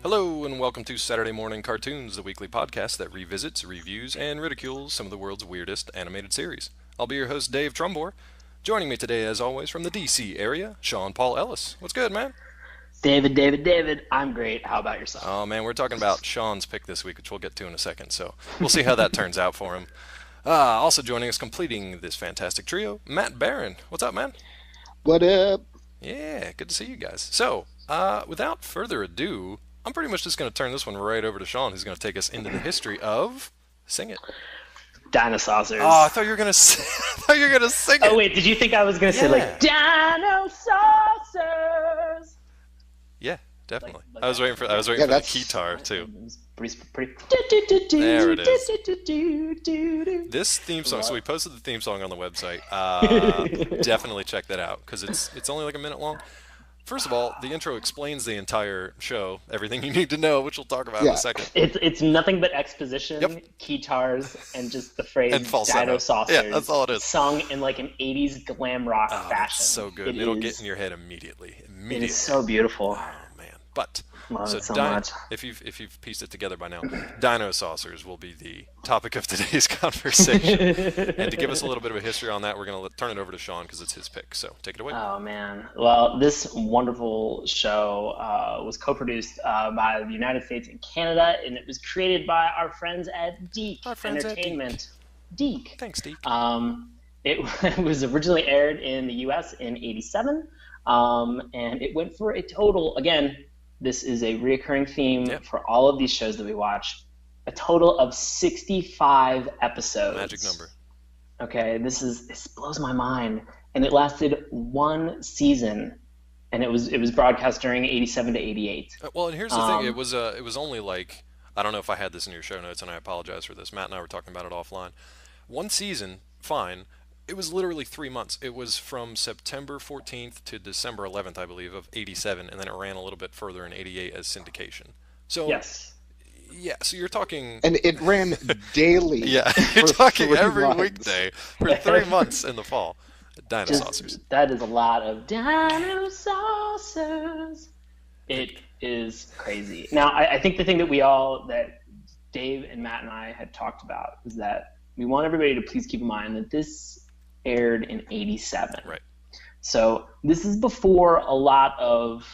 Hello, and welcome to Saturday Mourning Cartoons, the weekly podcast that revisits, reviews, and ridicules some of the world's weirdest animated series. I'll be your host, Dave Trumbore. Joining me today, as always, from the DC area, Sean Paul Ellis. What's good, man? David, I'm great. How about yourself? Oh, man, we're talking about Sean's pick this week, which we'll get to in a second, so we'll see how that turns out for him. Also joining us, completing this fantastic trio, Matt Barron. What's up, man? What up? Yeah, good to see you guys. So, without further ado, I'm pretty much just going to turn this one right over to Sean, who's going to take us into the history of... Sing it. Dinosaurs. Oh, I thought you were going to sing, I thought you were going to sing it. Oh, wait, did you think I was going to say, like, Dinosaurs? Yeah, definitely. Like I was waiting for the guitar, too. Pretty. There it is. This theme song, so we posted the theme song on the website. Definitely check that out, because it's only like a minute long. First of all, the intro explains the entire show, everything you need to know, which we'll talk about in a second. It's nothing but exposition, guitars, and just the phrase Dinosaucers. Yeah, that's all it is. Sung in like an 80s glam rock fashion. It's so good. It'll get in your head immediately. It is so beautiful. Oh, man. But... Love it so much. If you've pieced it together by now, Dinosaucers will be the topic of today's conversation. And to give us a little bit of a history on that, we're going to turn it over to Sean because it's his pick. So take it away. Oh, man. Well, this wonderful show was co-produced by the United States and Canada, and it was created by our friends at DiC Entertainment. DiC. Thanks, DiC. It was originally aired in the U.S. in '87, and it went for a total, again, this is a reoccurring theme for all of these shows that we watch. A total of 65 episodes. Magic number. Okay, this blows my mind. And it lasted one season, and it was broadcast during '87 to '88. Well, and here's the thing: it was only like, I don't know if I had this in your show notes, and I apologize for this. Matt and I were talking about it offline. One season, fine. It was literally 3 months. It was from September 14th to December 11th, I believe, of '87, and then it ran a little bit further in '88 as syndication. So yes, yeah. So you're talking, and it ran daily. Yeah, you're talking every months. weekday for 3 months in the fall. Dinosaurs. That is a lot of dinosaurs. It is crazy. Now, I think the thing that Dave and Matt and I had talked about is that we want everybody to please keep in mind that this aired in '87. Right. So this is before a lot of,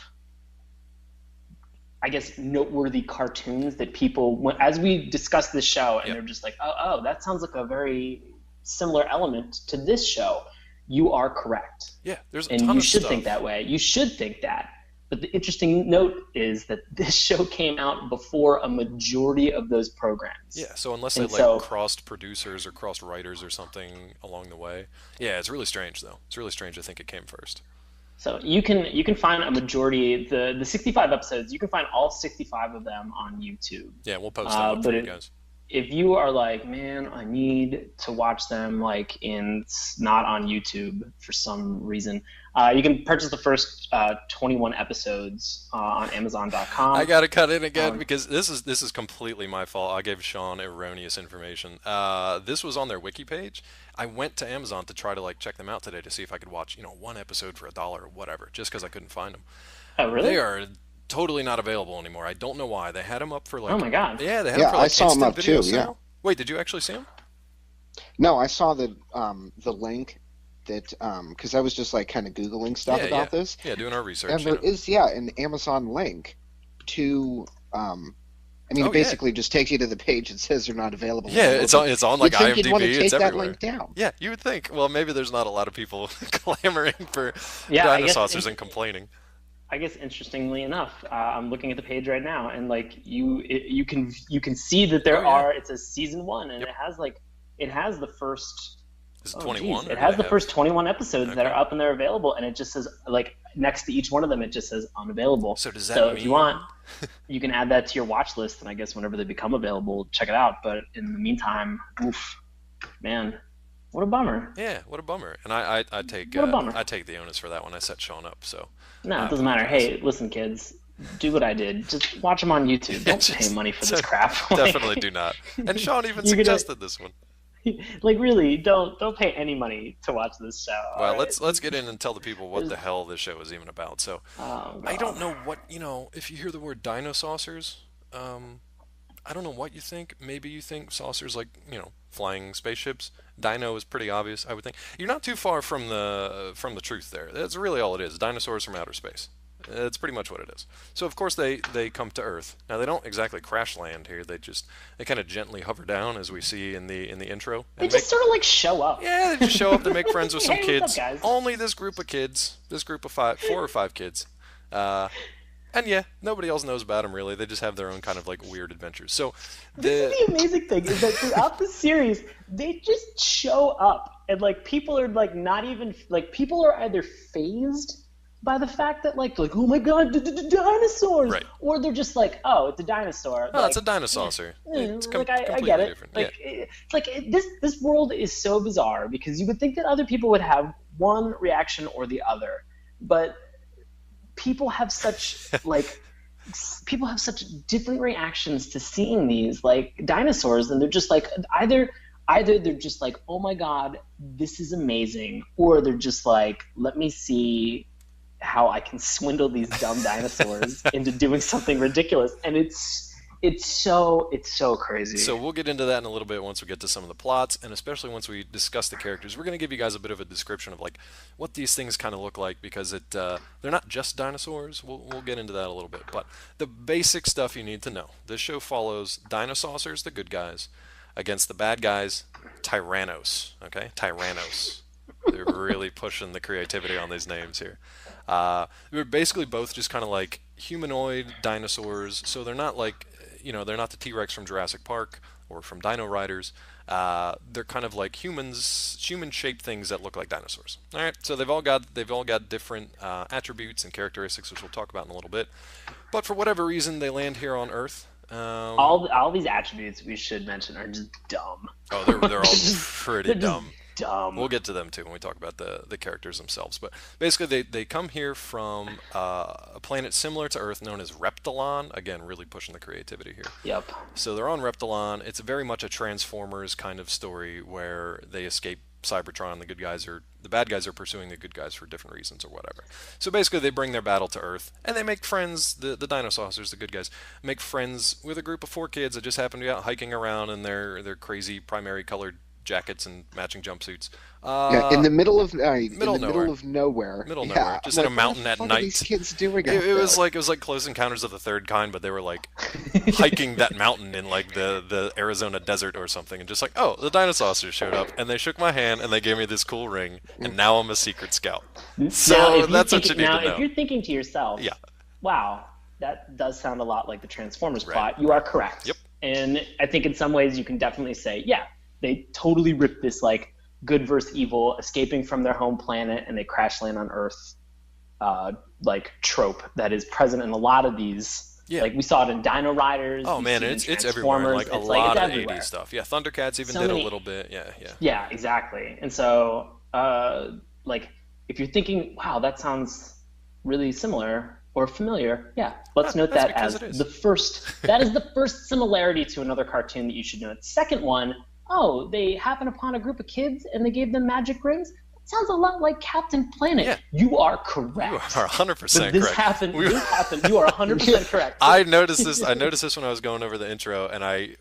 I guess, noteworthy cartoons that people, as we discuss this show, and they're just like, oh, that sounds like a very similar element to this show. You are correct. Yeah, there's a and ton you of should stuff. Think that way. You should think that. But the interesting note is that this show came out before a majority of those programs. Yeah, so unless they crossed producers or crossed writers or something along the way. Yeah, it's really strange though. It's really strange to think it came first. So you can find a majority, the 65 episodes, you can find all 65 of them on YouTube. Yeah, we'll post them up for you guys. If you are like, man, I need to watch them not on YouTube for some reason, you can purchase the first 21 episodes on Amazon.com. I gotta cut in again because this is completely my fault. I gave Sean erroneous information. This was on their wiki page. I went to Amazon to try to check them out today to see if I could watch one episode for $1 or whatever, just because I couldn't find them. Oh, really? They are totally not available anymore. I don't know why. They had them up for oh my god. Yeah, they had them for I saw them up too. Sale. Yeah. Wait, did you actually see them? No, I saw the link that because I was just kind of googling stuff about this. Yeah, doing our research. And there is an Amazon link to. It basically just takes you to the page and says they're not available. Yeah, it's on like IMDb. You'd want to take it's that everywhere. link down. Yeah, you would think. Well, maybe there's not a lot of people clamoring for Dinosaurs and complaining. I guess interestingly enough, I'm looking at the page right now, and you can see that there are. It says season 1, and it has the first. Is it 21? It has the first 21 episodes that are up and they're available, and it just says next to each one of them, it just says unavailable. So does that mean... if you want, you can add that to your watch list, and I guess whenever they become available, check it out. But in the meantime, man. What a bummer. Yeah, what a bummer. And I take the onus for that one. I set Sean up, so. No, it doesn't matter. Hey, listen, kids, do what I did. Just watch them on YouTube. Don't pay money for this crap. Definitely do not. And Sean even suggested this one. Like really, don't pay any money to watch this show. Well, All right? let's get in and tell the people what the hell this show is even about. So, Oh I don't god. know what, if you hear the word Dinosaucers, I don't know what you think. Maybe you think saucers like, flying spaceships. Dino is pretty obvious, I would think. You're not too far from the truth there. That's really all it is. Dinosaurs from outer space. It's pretty much what it is. So of course they come to Earth. Now they don't exactly crash land here. They kind of gently hover down as we see in the intro They and just sort of like show up. yeah, they just show up to make friends with some Hey, what's kids. up, guys? Only this group of kids, this group of 4 or 5 kids. Uh, and yeah, nobody else knows about them really. They just have their own kind of like weird adventures. So This the is the amazing thing is that throughout the series, they just show up, and like people are like not even like people are either phased by the fact that like oh my god, dinosaurs, Right. or they're just like oh it's a dinosaur. oh, like, it's a dinosaur. It's like I completely get it. different. Like it's like this world is so bizarre because you would think that other people would have one reaction or the other, but people have such like people have such different reactions to seeing these like dinosaurs, and they're just like either they're just like oh my god this is amazing, or they're just like let me see how I can swindle these dumb dinosaurs into doing something ridiculous, and it's so crazy. So we'll get into that in a little bit once we get to some of the plots, and especially once we discuss the characters. We're going to give you guys a bit of a description of like what these things kind of look like because they're not just dinosaurs. We'll get into that a little bit, but the basic stuff you need to know. This show follows Dinosaucers, the good guys, against the bad guys, Tyrannos. Okay, Tyrannos. They're really pushing the creativity on these names here. They're basically both just kind of like humanoid dinosaurs, so they're not like they're not the T-Rex from Jurassic Park or from Dino Riders. They're kind of like human-shaped things that look like dinosaurs. All right, so they've all got different attributes and characteristics, which we'll talk about in a little bit. But for whatever reason, they land here on Earth. All these attributes we should mention are just dumb. Oh, they're all pretty They're just dumb. dumb. We'll get to them too when we talk about the characters themselves. But basically, they come here from a planet similar to Earth known as Reptilon. Again, really pushing the creativity here. Yep. So they're on Reptilon. It's very much a Transformers kind of story where they escape Cybertron. The bad guys are pursuing the good guys for different reasons or whatever. So basically, they bring their battle to Earth and they make friends. The Dinosaucers, the good guys, make friends with a group of 4 kids that just happen to be out hiking around in their crazy primary colored jackets and matching jumpsuits. Yeah, in the middle of night, middle in the middle of nowhere. Middle of Yeah, nowhere, just in a mountain at What night. are these kids doing out It was there? like Close Encounters of the Third Kind, but they were like hiking that mountain in like the Arizona desert or something, and just like, oh, the Dinosaucers showed up, and they shook my hand, and they gave me this cool ring, and now I'm a secret scout. So that's what you need to Now, know. if you're thinking to yourself, Yeah. wow, that does sound a lot like the Transformers Right. plot, you are correct. Yep. And I think in some ways you can definitely say, yeah, they totally ripped this like good versus evil, escaping from their home planet, and they crash land on Earth, like trope that is present in a lot of these. Yeah. Like we saw it in Dino Riders. Oh we man, see it in it's everywhere. Transformers. Like a It's lot it's of everywhere. 80s stuff. Yeah, Thundercats even So did many- a little bit. Yeah. Yeah, exactly. And so, like, if you're thinking, wow, that sounds really similar or familiar, yeah, let's note that's that because as it is. the first. That is the first similarity to another cartoon that you should note. Second one, oh, they happen upon a group of kids and they gave them magic rings. That sounds a lot like Captain Planet. Yeah. You are You correct. are 100% But this correct. happened. We- This happened. You are 100% correct. I noticed this. I noticed this when I was going over the intro, and I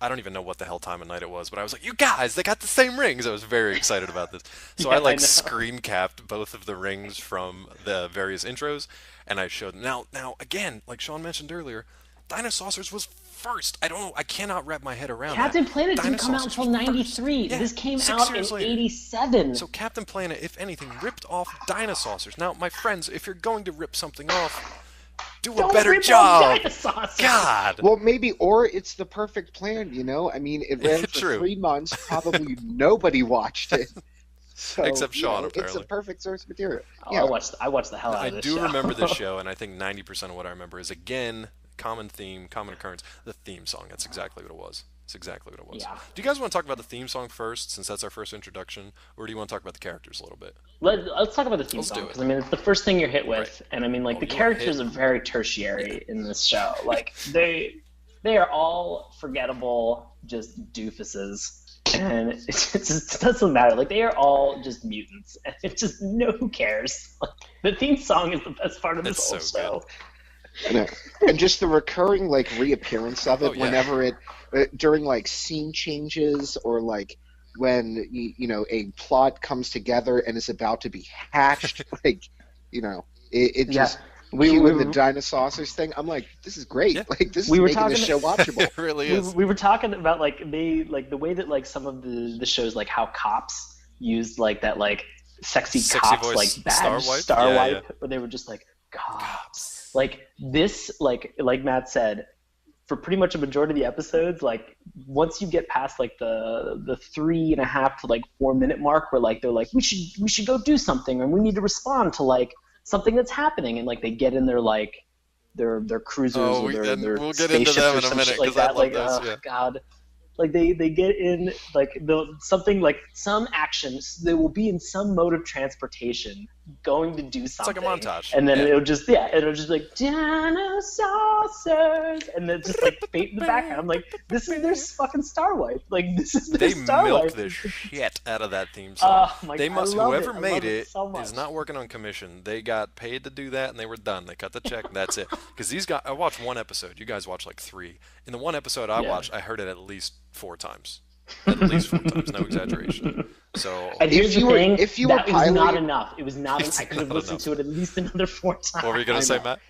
don't even know what the hell time of night it was, but I was like, "You guys, they got the same rings!" I was very excited about this. So Yeah, I like I know. screen capped both of the rings from the various intros, and I showed them. Now again, like Sean mentioned earlier, Dinosaucers was first. I don't know. I cannot wrap my head around Captain that. Planet didn't come out Dinosaurs until was first. '93. Yeah, This came 6 out in years later. '87. So Captain Planet, if anything, ripped off Dinosaurs. Now, my friends, if you're going to rip something off, do a Don't better rip off job. Dinosaurs. God. Well, maybe, or it's the perfect plan, you know? I mean, it ran for True. 3 months. Probably nobody watched it. So, Except Sean, It's apparently. a perfect source material. Oh, Yeah. I watched the hell out I of this do show. remember this show, and I think 90% of what I remember is, again, common theme, common occurrence, the theme song. That's exactly what it was. It's exactly what it was. Yeah. Do you guys want to talk about the theme song first, since that's our first introduction, or do you want to talk about the characters a little bit? Let's talk about the theme Let's do song it. because I mean it's the first thing you're hit with, Right. and I mean like Oh, the you are characters hit. are very tertiary in this show. Like they are all forgettable, just doofuses. And it doesn't matter. Like, they are all just mutants, and it's just who cares? Like, the theme song is the best part of this whole show. And just the recurring like reappearance of it whenever it during like scene changes or like when a plot comes together and is about to be hatched, like it just. We with the Dinosaucers thing, I'm like, this is great. Yeah. Like, this is making this show watchable. It really is. We were talking about like the way that like some of the shows, like how Cops used like that like sexy Cops voice, like badge star wipe, where they were just like Cops. Like this, like Matt said, for pretty much a majority of the episodes, like once you get past like the 3.5 to like 4 minute mark, where like they're like we should go do something, or we need to respond to like something that's happening, and like they get in their like their cruisers or their we'll get into them in a minute because I love those. Yeah. God, like they get in like something like some action. They will be in some mode of transportation, going to do something. It's like a montage, and then it'll just be like Dinosaurs, and then just like fade in the background. I'm like, this is their fucking Star Wipe. Like this is their Star Wipe. They milk the shit out of that theme song. Whoever made it so is not working on commission. They got paid to do that, and they were done. They cut the check, and that's it. Because these guys, I watched one episode. You guys watched like 3. In the one episode I watched, I heard it at least 4 times. At least 4 times, no exaggeration. So and here's the thing, that was not enough. It was not. I could have listened to it at least another 4 times. What were you gonna say, Matt?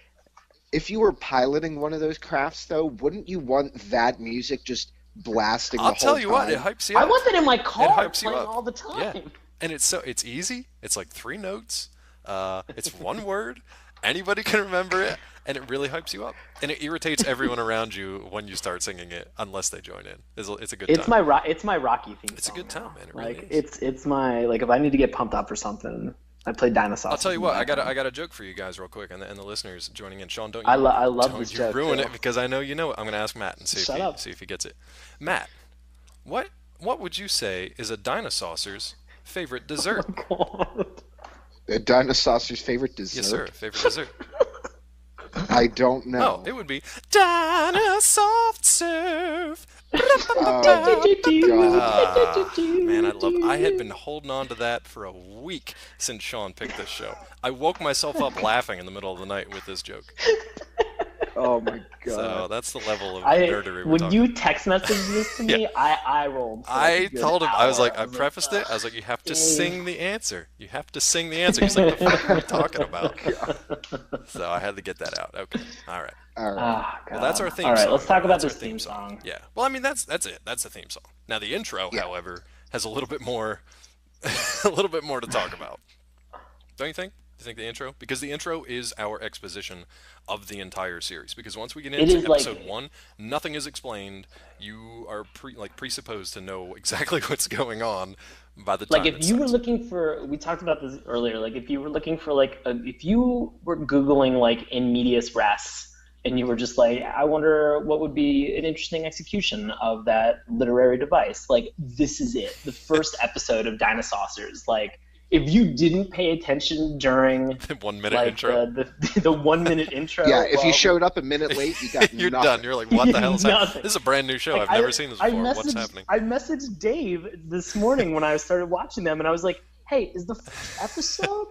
If you were piloting one of those crafts, though, wouldn't you want that music just blasting the whole time? I'll tell you what, it hypes you up. I want that in my car playing all the time. Yeah. And it's easy. It's like 3 notes. It's 1 word. Anybody can remember it, and it really hypes you up. And it irritates everyone around you when you start singing it, unless they join in. It's a good time. It's my Rocky theme song. It's a good time, man. It really is. It's my, like, if I need to get pumped up for something, I play Dinosaurs. I'll tell you what, I got a joke for you guys real quick, and the listeners joining in. Sean, don't you? I love this joke. Ruin it because I know you know it. I'm going to ask Matt and see if he gets it. Matt, what would you say is a Dinosaucer's favorite dessert? Oh, God. A Dinosaucer's favorite dessert? Yes, sir. Favorite dessert. I don't know. No, it would be Dinosaur Surf. Man, I had been holding on to that for a week since Sean picked this show. I woke myself up laughing in the middle of the night with this joke. Oh my god! So that's the level of nerdery. When you text messaged this to me, I rolled. I told him, I was like, I prefaced it. I was like, you have to sing the answer. You have to sing the answer. He's like, the fuck are you talking about? So I had to get that out. Okay, all right. Well, that's our theme song. All right, let's talk about this theme song. Yeah. Well, I mean, that's it. That's the theme song. Now the intro, however, has a little bit more, to talk about. Don't you think? Do you think the intro? Because the intro is our exposition of the entire series. Because once we get into episode 1, nothing is explained. You are presupposed to know exactly what's going on by the time. Like if you were looking for, we talked about this earlier. Like if you were looking for if you were Googling like in medias res, and you were just like, I wonder what would be an interesting execution of that literary device. Like this is it. The first episode of Dinosaucers. Like, if you didn't pay attention during the 1 minute intro, the 1 minute intro, if you showed up a minute late, you got you're nothing. done. You're like, what the hell is happening? This is a brand new show. I've never seen this before. What's happening? I messaged Dave this morning when I started watching them, and I was like, hey, is the first episode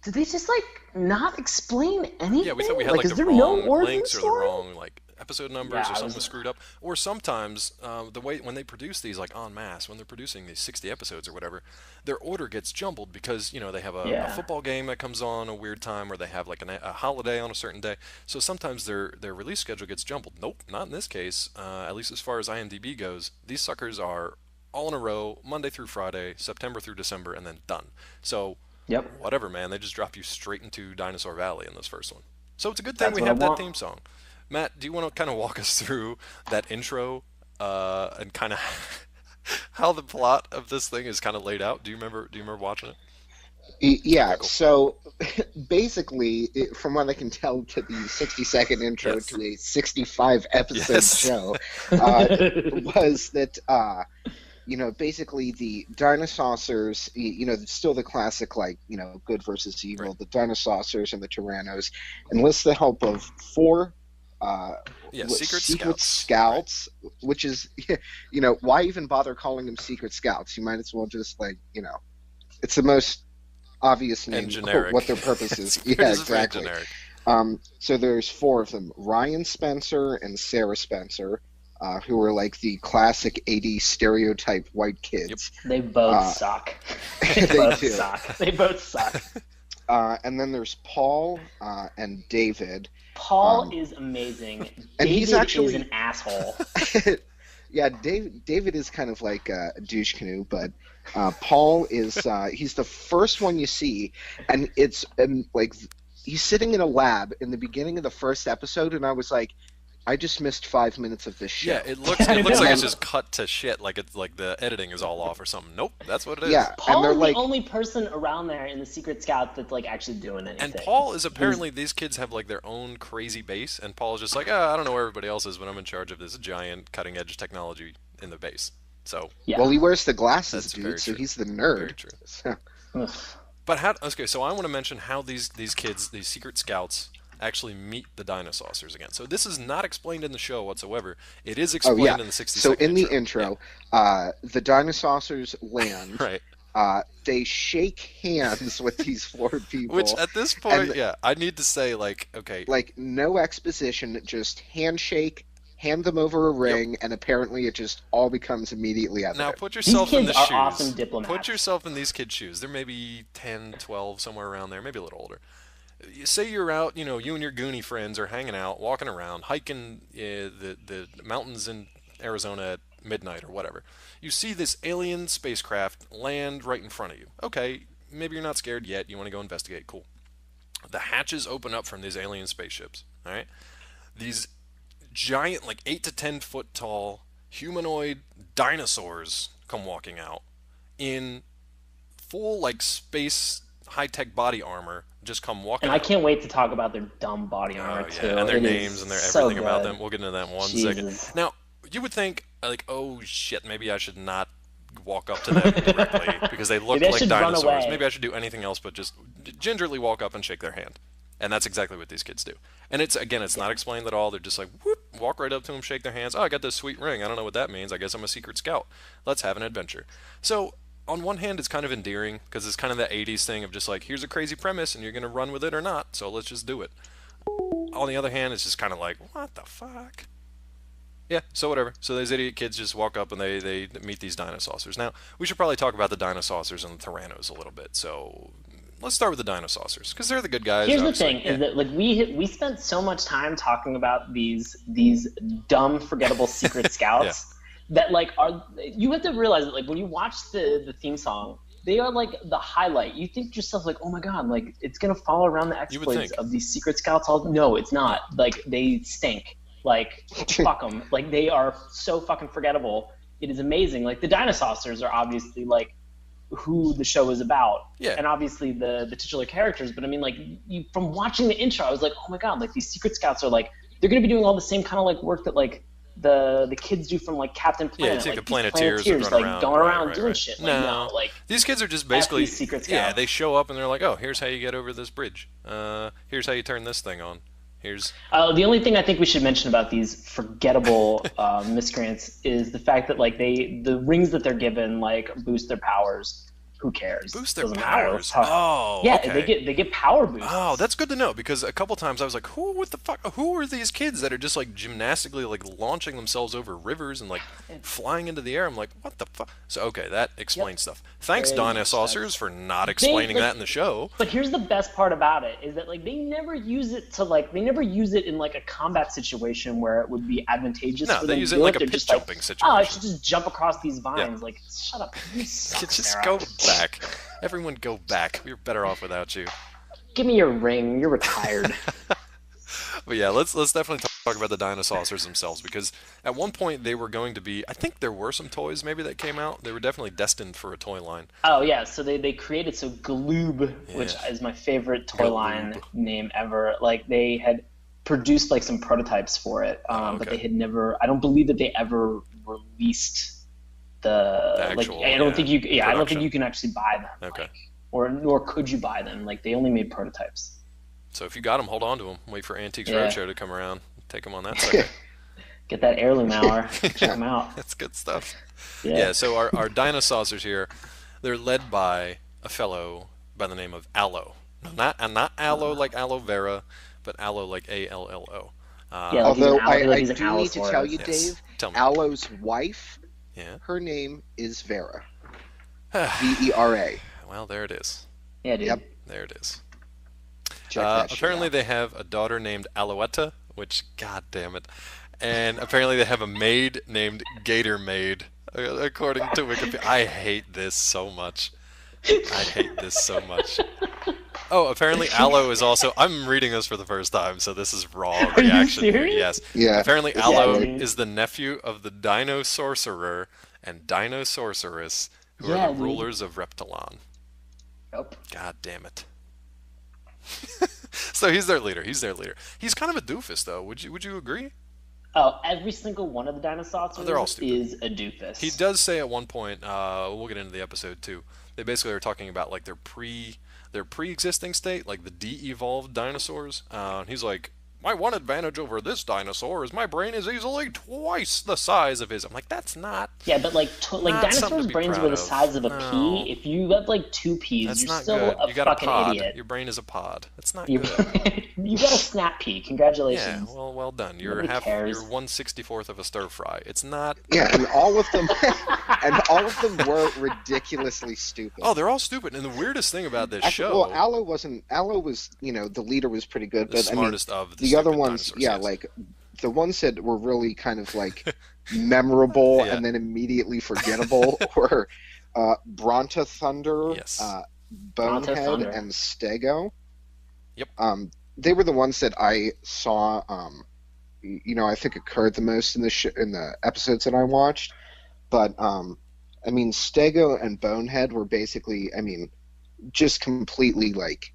did they just like not explain anything? Yeah, we thought we had is the there no wrong links or the story? wrong episode numbers or something was screwed up. Or sometimes the way when they produce these en masse, when they're producing these 60 episodes or whatever, their order gets jumbled because they have a football game that comes on a weird time, or they have like a holiday on a certain day. So sometimes their release schedule gets jumbled. Nope, not in this case. At least as far as IMDb goes, these suckers are all in a row, Monday through Friday, September through December, and then done. So whatever, man. They just drop you straight into Dinosaur Valley in this first one. So it's a good thing we have that theme song. Matt, do you want to kind of walk us through that intro and kind of how the plot of this thing is kind of laid out? Do you remember watching it? Yeah. Cool. So basically, from what I can tell, to the 60-second intro to a 65-episode show was that. Basically the Dinosaucers, still the classic, good versus evil, the Dinosaucers and the Tyrannos enlist the help of 4 Secret Scouts, which is, why even bother calling them Secret Scouts? You might as well just it's the most obvious name generic. What their purpose is. Yeah, exactly. So there's 4 of them: Ryan Spencer and Sarah Spencer, who are like the classic 80s stereotype white kids. Yep. They both suck. They both suck. And then there's Paul and David. Paul is amazing. And he's actually is an asshole. Yeah, David is kind of like a douche canoe, but Paul is he's the first one you see, and it's like he's sitting in a lab in the beginning of the first episode, and I was like, I just missed 5 minutes of this show. Yeah, it looks like it's just cut to shit, like it's like the editing is all off or something. Nope, that's what it is. Yeah, Paul is the only person around there in the Secret Scout that's like actually doing anything. And Paul is apparently these kids have like their own crazy base, and Paul is just like, I don't know where everybody else is, but I'm in charge of this giant cutting edge technology in the base. So well, he wears the glasses, dude. So he's the nerd. Very true. But so I want to mention how these kids, these Secret Scouts, actually meet the Dinosaucers again. So this is not explained in the show whatsoever. It is explained in the 60 So in the intro, the Dinosaurs land. Right. They shake hands with these 4 people. Which at this point, I need to say, okay. Like, no exposition, just handshake, hand them over a ring, and apparently it just all becomes immediately evident. Now put yourself in the shoes. Awesome diplomats. Put yourself in these kids' shoes. They're maybe 10, 12, somewhere around there, maybe a little older. Say you're out, you and your Goonie friends are hanging out, walking around, hiking the mountains in Arizona at midnight or whatever. You see this alien spacecraft land right in front of you. Okay, maybe you're not scared yet. You want to go investigate. Cool. The hatches open up from these alien spaceships. All right. These giant, 8 to 10 foot tall humanoid dinosaurs come walking out in full space high-tech body armor. Just come walking. And I can't wait to talk about their dumb body armor too. And their names and their everything about them. We'll get into that in one second. Now, you would think oh shit, maybe I should not walk up to them directly because they look like dinosaurs. Maybe I should do anything else but just gingerly walk up and shake their hand. And that's exactly what these kids do. And it's not explained at all. They're just whoop, walk right up to them, shake their hands. Oh, I got this sweet ring. I don't know what that means. I guess I'm a secret scout. Let's have an adventure. So on one hand, it's kind of endearing because it's kind of the 80s thing of just here's a crazy premise and you're going to run with it or not, so let's just do it. On the other hand, it's just kind of what the fuck? Yeah, so whatever. So these idiot kids just walk up and they meet these Dinosaurs. Now, we should probably talk about the Dinosaurs and the Tyrannos a little bit. So let's start with the Dinosaurs because they're the good guys. Here's the thing: is that we spent so much time talking about these dumb, forgettable secret scouts. That you have to realize that when you watch the theme song, they are the highlight. You think to yourself oh my god, it's gonna follow around the exploits of these secret scouts. No, it's not. They stink. Fuck them. They are so fucking forgettable. It is amazing. The Dinosaurs are obviously who the show is about. Yeah. And obviously the titular characters. But I mean from watching the intro, I was oh my god, these secret scouts are they're gonna be doing all the same kind of work that the kids do from Captain Planet. Yeah, take the Planeteers and run around. Going around doing shit. No, these kids are just basically secret scouts. Yeah, they show up and they're oh, here's how you get over this bridge. Here's how you turn this thing on. Here's the only thing I think we should mention about these forgettable miscreants is the fact that the rings that they're given boost their powers. Who cares? Boost their powers. Oh, yeah, okay. they get power boosts. Oh, that's good to know because a couple times I was what the fuck? Who are these kids that are just gymnastically launching themselves over rivers and flying into the air? I'm what the fuck? So okay, that explains stuff. Thanks, Dinosaurs, for not explaining that in the show. But here's the best part about it is that they never use it to they never use it in a combat situation where it would be advantageous. No, for they them use to it do a pit just jumping situation. Oh, I should just jump across these vines. Yeah. Shut up. You suck, just Sarah. go back. Everyone go back. We're better off without you. Give me your ring. You're retired. But yeah, let's definitely talk about the Dinosaurs themselves because at one point they were going to be. I think there were some toys maybe that came out. They were definitely destined for a toy line. Oh yeah, so they created Gloob, which is my favorite toy line name ever. They had produced some prototypes for it, but they had never. I don't believe that they ever released the actual, I don't think you can actually buy them. Okay. Nor could you buy them. They only made prototypes. So if you got them, hold on to them. Wait for Antiques Roadshow to come around. Take them on that sucker. Get that heirloom hour. Check them out. That's good stuff. Yeah. Yeah, so our Dinosaucers here, they're led by a fellow by the name of Aloe. Not aloe like aloe vera, but aloe like ALLO. Yeah, like Although I he's an do need to Allosaurus. tell you, Yes. Dave, Tell me. Aloe's wife, Yeah. her name is Vera. Vera. Well, there it is. Yeah, dude. Yep. There it is. Check that shit Apparently out. they have a daughter named Alouetta, which, god damn it. And apparently they have a maid named Gator Maid, according to Wikipedia. I hate this so much. I hate this so much. Oh, apparently Aloe is also... I'm reading this for the first time, so this is raw you reaction here. serious? Yes. Yeah. Apparently Yeah, Aloe dude. is the nephew of the Dinosaurcerer and Dinosaurceress, who Yeah, are the dude. rulers of Reptilon. Nope. God damn it. So he's their leader. He's their leader. He's kind of a doofus, though. Would you agree? Oh, every single one of the dinosaurs they're all stupid. is a doofus. He does say at one point, we'll get into the episode too. They basically are talking about like their pre-existing state, like the de-evolved dinosaurs. And he's like, my one advantage over this dinosaur is my brain is easily twice the size of his. I'm like, that's not. Yeah, but like Not dinosaurs' something to be brains proud were the of. size of a No. pea. If you have like 2 peas, That's you're not still good. a You got fucking a pod. idiot. Your brain is a pod. That's not You, good. you got a snap pea. Yeah, Congratulations. well done. You're Nobody cares. you're 1/64th of a stir fry. It's not. Yeah, and all of them were ridiculously stupid. Oh, they're all stupid. And the weirdest thing about this Actually, show, well, Aloe was, the leader was pretty good, the but smartest of the other stupid ones, dinosaurs, yeah, yes. like the ones that were really kind of like memorable Yeah. and then immediately forgettable were Bronta Thunder, Yes. Bonehead, Thunder. and Stego. Yep. They were the ones that I saw. I think occurred the most in the episodes that I watched. But Stego and Bonehead were basically, just completely like.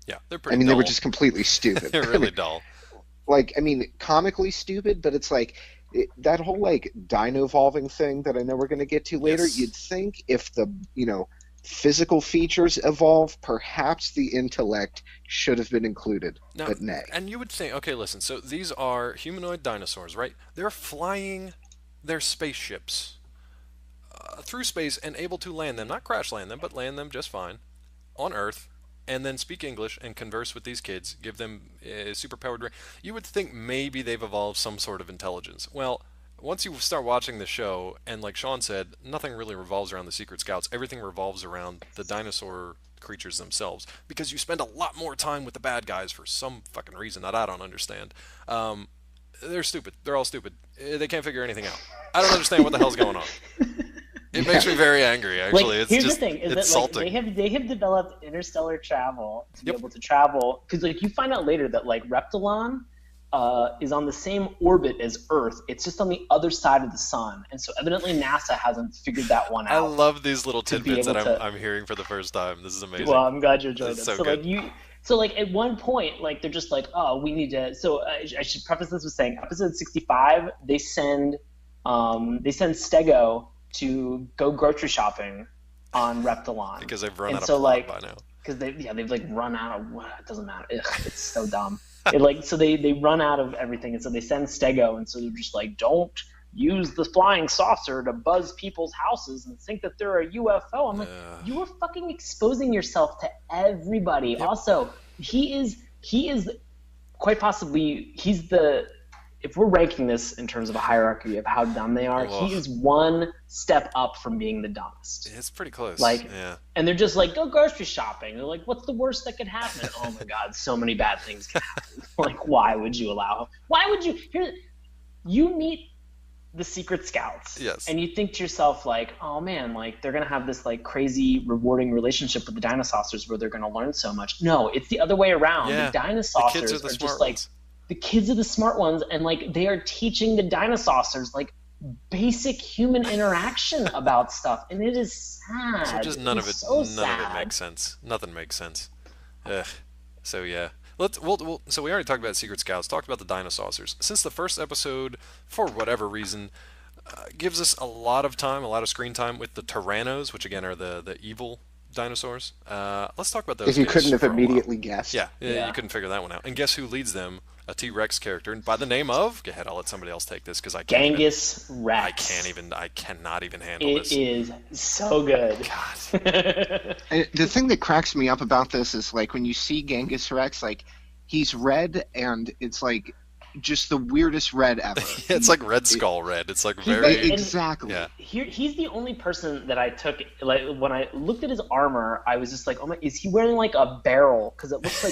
Yeah, they're pretty. They dull. were just completely stupid. They're really dull. Comically stupid, but it's like that whole like dino evolving thing that I know we're going to get to later. Yes. You'd think if the physical features evolve, perhaps the intellect should have been included, Now, but nay. and you would think, okay, listen. So these are humanoid dinosaurs, right? They're flying their spaceships through space and able to land them, not crash land them, but land them just fine on Earth. And then speak English and converse with these kids, give them superpowered brain. You would think maybe they've evolved some sort of intelligence. Well, once you start watching the show, and like Sean said, nothing really revolves around the Secret Scouts. Everything revolves around the dinosaur creatures themselves, because you spend a lot more time with the bad guys for some fucking reason that I don't understand. They're stupid. They're all stupid. They can't figure anything out. I don't understand what the hell's going on. It makes me very angry, actually. It's here's just, the thing: is it's that like salting. they have developed interstellar travel to Yep. be able to travel, because like you find out later that like Reptilon is on the same orbit as Earth. It's just on the other side of the sun, and so evidently NASA hasn't figured that one I out. love these little to be tidbits that able to- I'm hearing for the first time. This is amazing. Well, I'm glad you enjoyed That's it. so So good. like so like at one point, like they're just like, oh, we need to. So I should preface this with saying, episode 65, they send Stego to go grocery shopping on Reptilon because they've run and out of so, plot like, by now. because they've like run out of it doesn't matter. Ugh, it's so dumb. So they run out of everything, and so they send Stego, and so they're just like, don't use the flying saucer to buzz people's houses and think that they're a UFO. I'm like, you are fucking exposing yourself to everybody. Yep. Also, he is quite possibly if we're ranking this in terms of a hierarchy of how dumb they are, Ugh. he is one step up from being the dumbest. It's pretty close. Like, yeah. And they're just like, go grocery shopping. They're like, what's the worst that could happen? Oh my God, so many bad things can happen. Like, why would you you meet the Secret Scouts. Yes. And you think to yourself, like, oh man, like they're gonna have this like crazy rewarding relationship with the Dinosaurs where they're gonna learn so much. No, it's the other way around. Yeah. The Dinosaurs The kids are are the just smart like ones. the kids are the smart ones, and like they are teaching the Dinosaurs like basic human interaction about stuff, and it is sad. So just none of it makes sense. Nothing makes sense. Ugh. So yeah. So we already talked about Secret Scouts, talked about the Dinosaurs. Since the first episode, for whatever reason, gives us a lot of time, a lot of screen time with the Tyrannos, which again are the evil dinosaurs. Let's talk about those. If you guys couldn't have for a while. immediately guessed. Yeah, you couldn't figure that one out. And guess who leads them? A T-Rex character by the name of. Go ahead, I'll let somebody else take this because I can't. Genghis Rex. I cannot even handle this. It is so good. God. And the thing that cracks me up about this is like when you see Genghis Rex, like he's red and it's like just the weirdest red ever. It's like Red Skull red. It's like very exactly. Yeah. He's the only person that I took, like, when I looked at his armor, I was just like, oh my, is he wearing like a barrel? Because it looks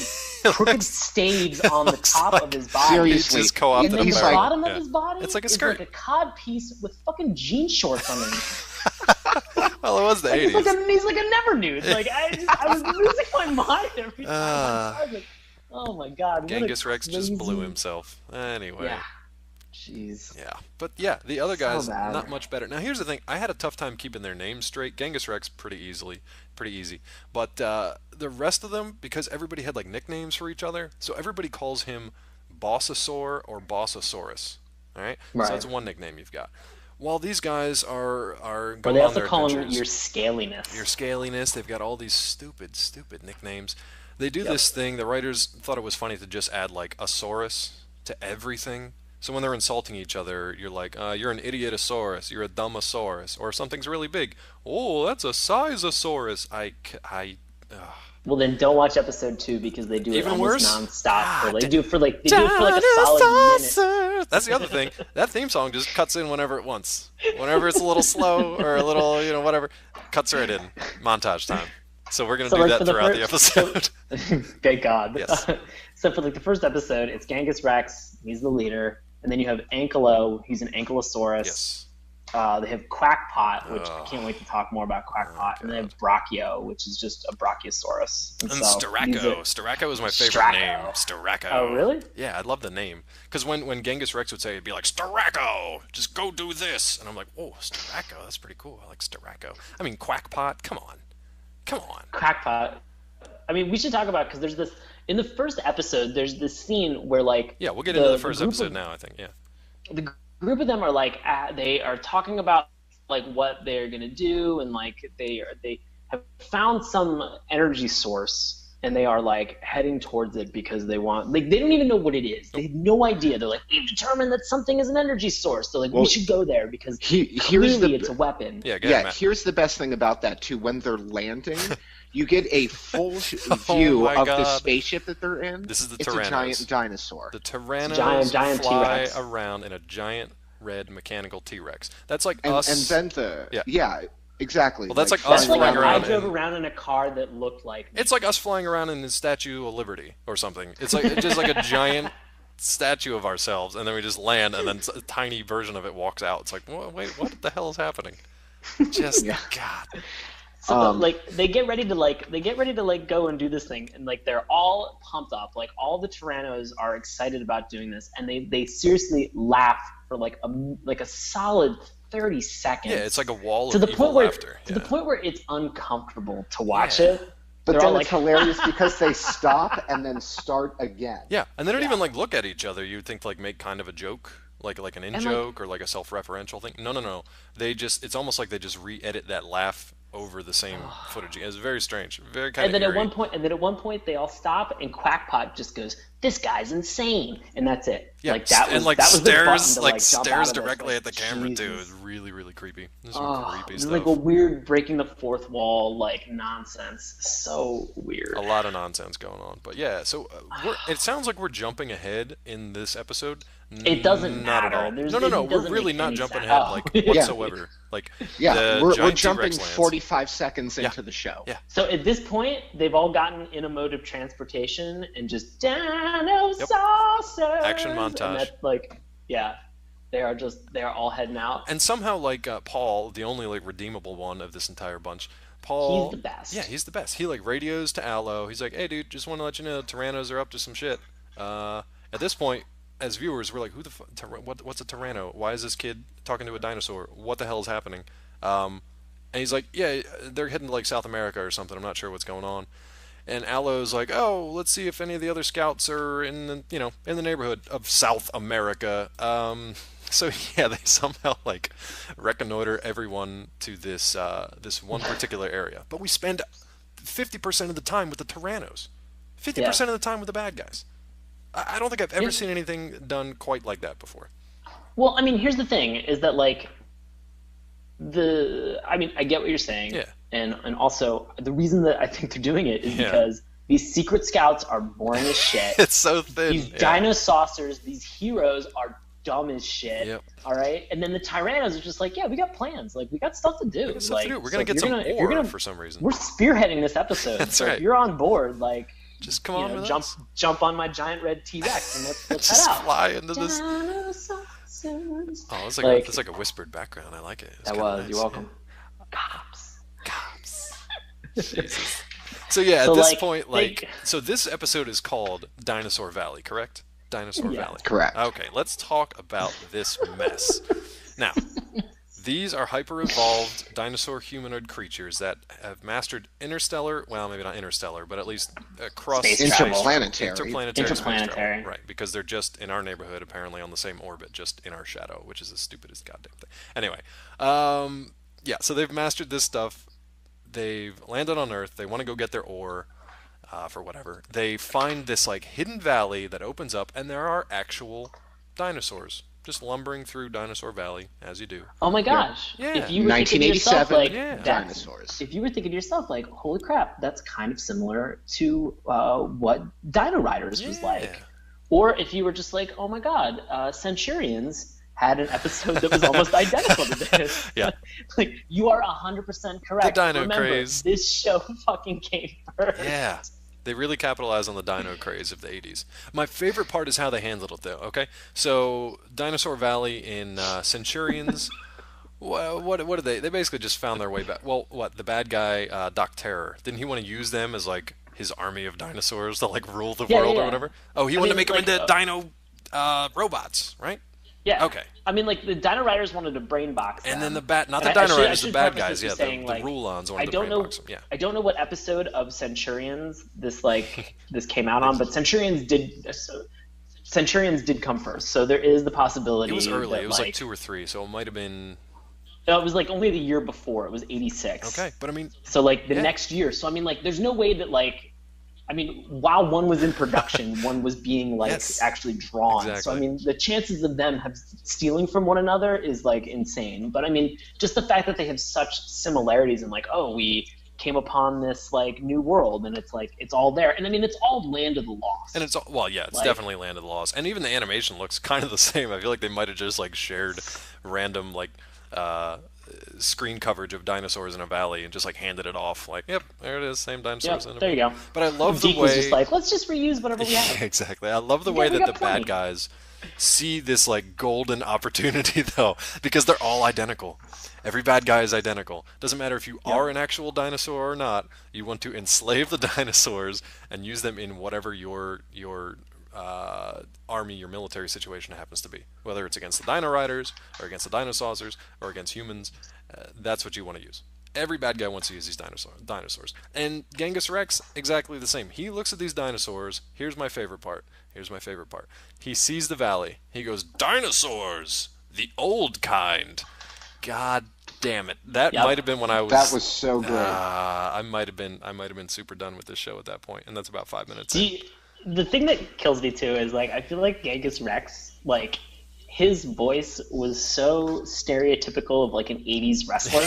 like crooked staves on the top of his body. Seriously. He's just co-opted And then a the barrel. bottom of his body It's like a is skirt. like a cod piece with fucking jean shorts on him. Well, it was the Like, 80s. he's like a never nude. Like I was losing my mind every time. I was like, oh my god. Genghis Rex just blew himself. Anyway. Yeah. Jeez. Yeah. But yeah, the other guys, bad. not much better. Now, here's the thing. I had a tough time keeping their names straight. Genghis Rex, pretty easy. But the rest of them, because everybody had like nicknames for each other, so everybody calls him Bossasaur or Bossasaurus. All right? Right. So that's one nickname you've got. While these guys are Or going they on also their call him adventures, your scaliness. your scaliness, they've got all these stupid nicknames. They do this thing, the writers thought it was funny to just add like a saurus to everything. So when they're insulting each other, you're like, you're an idiotosaurus, you're a dumbosaurus, or if something's really big, oh, that's a sizeosaurus. Well, then don't watch episode 2 because they do it Even almost worse? nonstop. Or they do it for like a solid minute. That's the other thing. That theme song just cuts in whenever it wants. Whenever it's a little slow or a little, whatever, cuts right in. Montage time. So we're going to do that throughout the episode. Thank God. Yes. So for like the first episode, it's Genghis Rex. He's the leader. And then you have Ankylo. He's an ankylosaurus. Yes. They have Quackpot, which I can't wait to talk more about Quackpot. And they have Brachio, which is just a Brachiosaurus. And so Sterako. Sterako is my favorite name. Sterako. Oh, really? Yeah, I love the name. Because when Genghis Rex would say, it'd be like, Sterako, just go do this. And I'm like, oh, Sterako, that's pretty cool. I like Sterako. I mean, Quackpot, come on. Crackpot. I mean, we should talk about, because there's this, in the first episode, there's this scene where, like... Yeah, we'll get into the first episode now, I think, yeah. The group of them are, like, they are talking about, like, what they're going to do, and, like, they have found some energy source, and they are, like, heading towards it because they want... Like, they don't even know what it is. They have no idea. They're like, we've determined that something is an energy source. They're like, we should go there because clearly it's a weapon. Yeah, here's the best thing about that, too. When they're landing, you get a full view of the spaceship that they're in. This is the It's Tyrannos. a giant dinosaur. The Tyrannos giant fly T-Rex. around in a giant red mechanical T-Rex. That's like And us... then exactly. Well, that's like That's us like flying if around I drove around in a car that looked like... It's like us flying around in the Statue of Liberty or something. It's like just like a giant statue of ourselves, and then we just land, and then a tiny version of it walks out. It's like, wait, what the hell is happening? Just God. So they get ready to go and do this thing, and like they're all pumped up. Like all the Tyrannos are excited about doing this, and they seriously laugh for like a solid 30 seconds. Yeah, it's like a wall to of the evil point where laughter. to the point where it's uncomfortable to watch it. But They're then all it's hilarious because they stop and then start again. Yeah, and they don't even like look at each other. You'd think to like make kind of a joke, like an in-joke or like a self-referential thing. No. It's almost like they just re-edit that laugh over the same footage. It's very strange, very kind of And then eerie. at one point they all stop, and Quackpot just goes, "This guy's insane," and that's it. Yeah, like that was, and like that was the button stares to, like jump stares out of directly this. at the camera too. Jesus. It's really really creepy. This is creepy It's stuff. like a weird breaking the fourth wall like nonsense. So weird. A lot of nonsense going on, but yeah. So it sounds like we're jumping ahead in this episode. It doesn't Not matter. at all. There's- No. it We're doesn't really make not any jumping sense. ahead Oh. like Yeah. whatsoever. Like Yeah, the we're giant jumping T-Rex lands. 45 seconds into the show. Yeah. So at this point, they've all gotten in a mode of transportation and just Dinosaucers. Action montage. And that's like, yeah, they are all heading out. And somehow, like Paul, the only like redeemable one of this entire bunch, Paul. He's the best. Yeah, he's the best. He like radios to Allo. He's like, "Hey, dude, just want to let you know, Tyrannos are up to some shit." At this point, as viewers, we're like, "Who the what's a Tyranno? Why is this kid talking to a dinosaur? What the hell is happening?" And he's like, "Yeah, they're heading to like South America or something. I'm not sure what's going on." And Allo's like, "Oh, let's see if any of the other scouts are in the neighborhood of South America." So yeah, they somehow like reconnoiter everyone to this one particular area. But we spend 50% of the time with the Tyrannos. 50% of the time with the bad guys. I don't think I've ever seen anything done quite like that before. Well, I mean, here's the thing, is that, like, I get what you're saying. Yeah. And also, the reason that I think they're doing it is because these secret scouts are boring as shit. It's so thin. These Dinosaucers, these heroes are dumb as shit. Yep. All right? And then the Tyrannos are just like, yeah, we got plans. Like, we got stuff to do. We're going to get some ore for some reason. We're spearheading this episode. That's so right. if you're on board, like, just come on with us. Jump on my giant red T-Rex and let's just head out. Fly into this. Dinosaurs. Oh, it's like a whispered background. I like it. That was. Nice. You're welcome. Yeah. Cops. Jesus. So yeah, at this point, so this episode is called Dinosaur Valley, correct? Dinosaur Valley. Correct. Okay, let's talk about this mess. Now, these are hyper-evolved dinosaur humanoid creatures that have mastered interstellar, well, maybe not interstellar, but at least across interplanetary. Right, because they're just in our neighborhood, apparently on the same orbit, just in our shadow, which is the stupidest goddamn thing. Anyway, so they've mastered this stuff. They've landed on Earth. They want to go get their ore for whatever. They find this like hidden valley that opens up, and there are actual dinosaurs just lumbering through Dinosaur Valley, as you do. Oh my gosh! Yeah. If you were thinking to yourself, like, dinosaurs. If you were thinking to yourself, like, holy crap, that's kind of similar to what Dino Riders was like. Or if you were just like, oh my god, Centurions had an episode that was almost identical to this. Yeah. Like, you are 100% correct. The Dino Remember, craze. This show fucking came first. Yeah. They really capitalized on the dino craze of the 80s. My favorite part is how they handled it, though, okay? So, Dinosaur Valley in Centurions, what did they... They basically just found their way back. Well, the bad guy, Doc Terror, didn't he want to use them as, like, his army of dinosaurs to, like, rule the world or whatever? Oh, he wanted to make them into dino robots, right? Yeah. Okay. I mean, like, the Dino Riders wanted to brain box them. And then the Dino Riders, the bad guys, the Rulons wanted to brain box them. Yeah. I don't know what episode of Centurions this came out on, but Centurions did come first, so there is the possibility. It was early. That, it was like 2 or 3, so it might have been. No, it was like only the year before. It was 86. Okay, but I mean. So like the next year. So I mean, like, there's no way that like. I mean, while one was in production, one was being actually drawn. Exactly. So I mean, the chances of them stealing from one another is like insane. But I mean, just the fact that they have such similarities and like, oh, we came upon this like new world and it's like it's all there. And I mean, it's all Land of the Lost. And it's all, it's definitely Land of the Lost. And even the animation looks kind of the same. I feel like they might have just like shared random like screen coverage of dinosaurs in a valley and just like handed it off like, yep, there it is, same dinosaurs. Yep, there you go. But I love DiC the way was just like, let's just reuse whatever we have. Exactly. I love the way that the bad guys see this like golden opportunity though, because they're all identical. Every bad guy is identical. Doesn't matter if you are an actual dinosaur or not. You want to enslave the dinosaurs and use them in whatever your army, your military situation happens to be. Whether it's against the Dino Riders, or against the Dinosaucers, or against humans, that's what you want to use. Every bad guy wants to use these dinosaurs. And Genghis Rex, exactly the same. He looks at these dinosaurs. Here's my favorite part. He sees the valley. He goes, dinosaurs! The old kind! God damn it. That might have been when I was... That was so good. I might have been super done with this show at that point, and that's about 5 minutes in. The thing that kills me too is like I feel like Genghis Rex, like his voice was so stereotypical of like an 80s wrestler.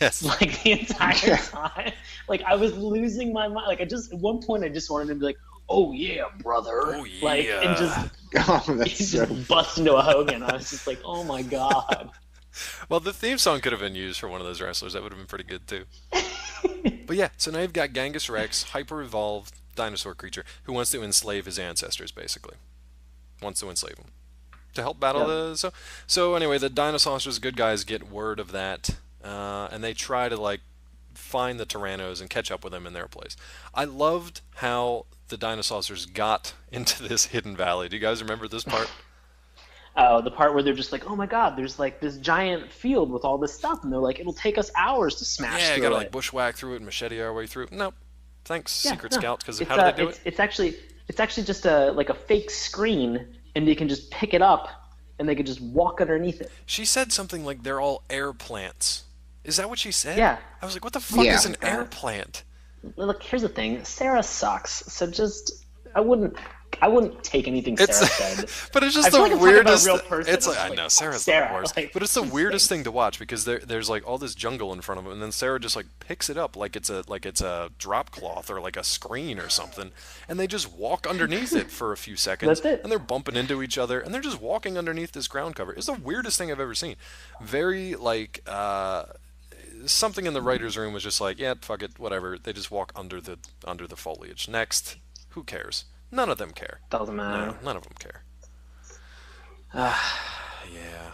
Yes. Like the entire time. Like I was losing my mind. Like at one point I just wanted him to be like, oh yeah, brother. Oh yeah. Like and just bust into a Hogan. I was just like, oh my god. Well, the theme song could have been used for one of those wrestlers. That would have been pretty good too. But yeah, so now you've got Genghis Rex, hyper-evolved dinosaur creature who wants to enslave his ancestors, basically. Wants to enslave them to help battle the... So anyway, the Dinosaurs, good guys, get word of that, and they try to like find the Tyrannos and catch up with them in their place. I loved how the Dinosaurs got into this hidden valley. Do you guys remember this part? Oh, the part where they're just like, oh my god, there's like this giant field with all this stuff, and they're like, it'll take us hours to smash through it. Yeah, you gotta like bushwhack through it and machete our way through. Nope. Thanks, Secret Scout, because how do they do it? It's actually just a fake screen, and they can just pick it up, and they can just walk underneath it. She said something like they're all air plants. Is that what she said? Yeah. I was like, what the fuck is an air plant? look, here's the thing. Sarah sucks. So just I wouldn't I wouldn't take anything Sarah said. But it's just I feel the like I'm talking about a weirdest. real person. It's like, I like, know fuck Sarah's Sarah. the worst, Like, but it's the she weirdest thing stinks. to watch because there's like all this jungle in front of him, and then Sarah just like picks it up like it's a drop cloth or like a screen or something, and they just walk underneath it for a few seconds, That's it. and they're bumping into each other, and they're just walking underneath this ground cover. It's the weirdest thing I've ever seen. Very like something in the writers' room was just like, yeah, fuck it, whatever. They just walk under the foliage. Next, who cares? None of them care. Doesn't matter. No, none of them care. Yeah.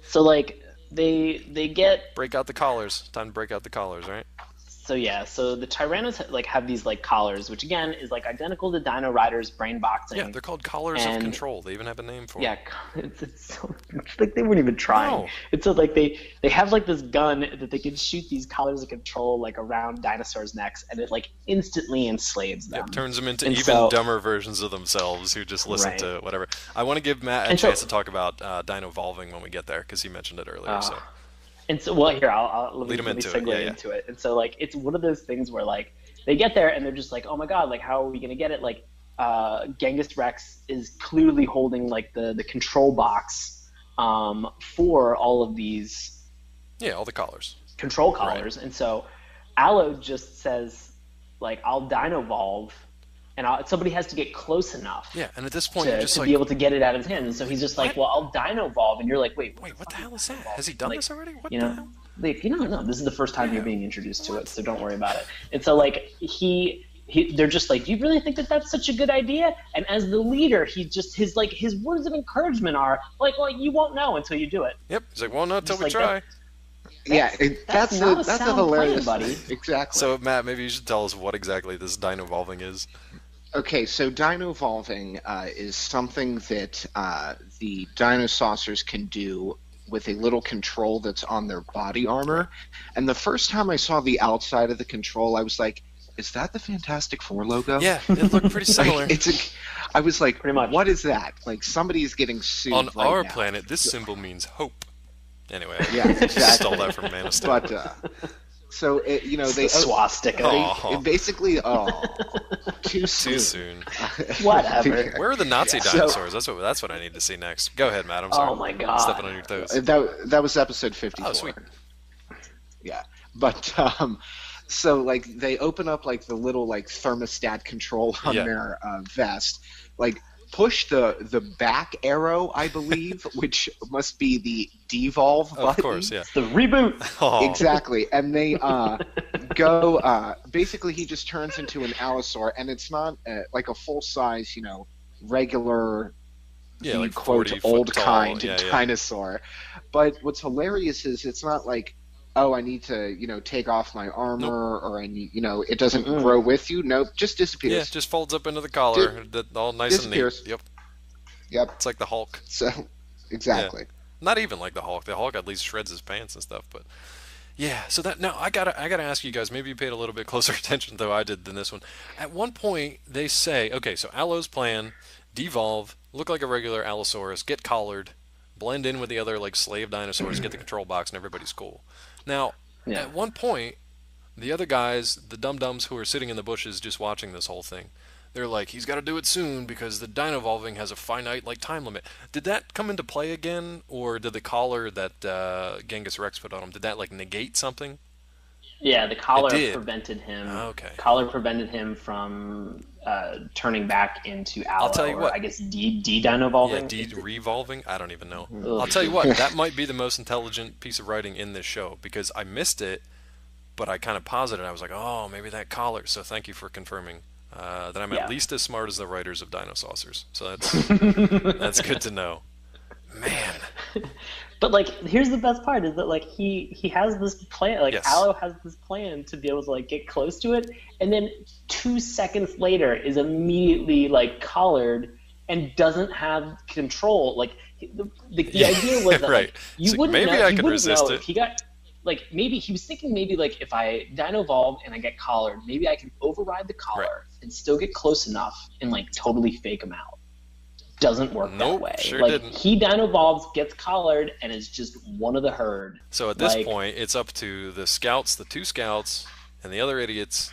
So like they get Break out the collars. Time to break out the collars, right? so the Tyrannos like have these like collars, which again is like identical to Dino Riders brain boxing. Yeah, they're called collars of And- control. They even have a name for Yeah, them. it's like they weren't even trying. No. It's so like they have like this gun that they can shoot these collars of control like around dinosaurs' necks, and it like instantly enslaves them. Yep, turns them into And even so- dumber versions of themselves who just listen Right. to whatever. I want to give Matt a And so- chance to talk about Dino Volving when we get there because he mentioned it earlier. So And so, well, here I'll Lead 'em let me into it. segue Yeah, yeah. into it. And so, like, it's one of those things where like they get there and they're just like, oh my god, like how are we gonna get it? Like, Genghis Rex is clearly holding like the control box for all of these yeah, all the collars. control collars. And so, Allo just says like, I'll Dinovolve, and somebody has to get close enough. Yeah, and at this point, you're just to like, be able to get it out of his hand. And so he's just like, What? well, I'll Dinovolve, and you're like, wait, wait, what the hell is that? Has he done Like, this already? What you the know, hell? like, you don't know. This is the first time you're being introduced to it, so don't worry about it. And so, like, they're just like, do you really think that that's such a good idea? And as the leader, his words of encouragement are like, well, you won't know until you do it. Yep. He's like, well, not till Just we like try. Yeah, That's not a that's a sound hilarious plan, buddy. Exactly. So, Matt, maybe you should tell us what exactly this Dino Volving is. Okay, so Dino-volving is something that the Dinosaucers can do with a little control that's on their body armor. And the first time I saw the outside of the control, I was like, is that the Fantastic Four logo? Yeah, it looked pretty similar. I was like, Pretty much. what is that? Like, somebody is getting sued On right our now. planet, this symbol means hope. Anyway, I Yeah, just exactly. stole that from Man of Steel. But, so, they... The swastika. Oh. It basically... Oh, too soon. Too soon. Whatever. Where are the Nazi So- dinosaurs? That's what I need to see next. Go ahead, Matt. I'm sorry. Oh my God. Stepping on your toes. That was episode 54. Oh, sweet. Yeah, but so like they open up like the little like thermostat control on Yeah. their vest, like push the back arrow, I believe, which must be the devolve button. Of course, yeah. The reboot. Oh, Exactly, and they go. Basically, he just turns into an allosaur, and it's not like a full size, regular, yeah, like quote 40 old foot tall. kind Yeah, yeah. dinosaur. But what's hilarious is it's not like, oh, I need to take off my armor, or I need it doesn't grow with you. Nope, just disappears. Yeah, just folds up into the collar, all nice and neat. disappears. Yep, Yep. it's like the Hulk. So exactly. Not even like the Hulk. The Hulk at least shreds his pants and stuff. But yeah, so that now I gotta ask you guys. Maybe you paid a little bit closer attention though I did than this one. At one point they say, okay, so Allo's plan: devolve, look like a regular Allosaurus, get collared, blend in with the other like slave dinosaurs, get the control box, and everybody's cool. Now, Yeah. at one point, the other guys, the dum-dums who are sitting in the bushes just watching this whole thing, they're like, he's got to do it soon because the Dino-volving has a finite like time limit. Did that come into play again, or did the collar that Genghis Rex put on him, did that like negate something? Yeah, the collar It did. prevented him. Okay. Collar prevented him from turning back into Allo. I'll tell you or what. I guess de-dinovolving. Yeah, revolving? I don't even know. Ugh. I'll tell you what, that might be the most intelligent piece of writing in this show because I missed it, but I kind of paused it and I was like, oh, maybe that collar. So thank you for confirming that I'm Yeah. at least as smart as the writers of Dinosaucers. So that's good to know. Man. But like, here's the best part: is that like he has this plan. Like Yes. Allo has this plan to be able to like get close to it, and then 2 seconds later is immediately like collared and doesn't have control. Like the idea was that right. like, It's you like, wouldn't maybe know, I you could wouldn't resist know it. if he got like maybe he was thinking maybe like if I Dinovolve and I get collared, maybe I can override the collar Right. and still get close enough and like totally fake him out. Doesn't work Nope, that way. sure like didn't. he Dinovolves, gets collared, and is just one of the herd. So at this Like- point, it's up to the scouts, the 2 scouts, and the other idiots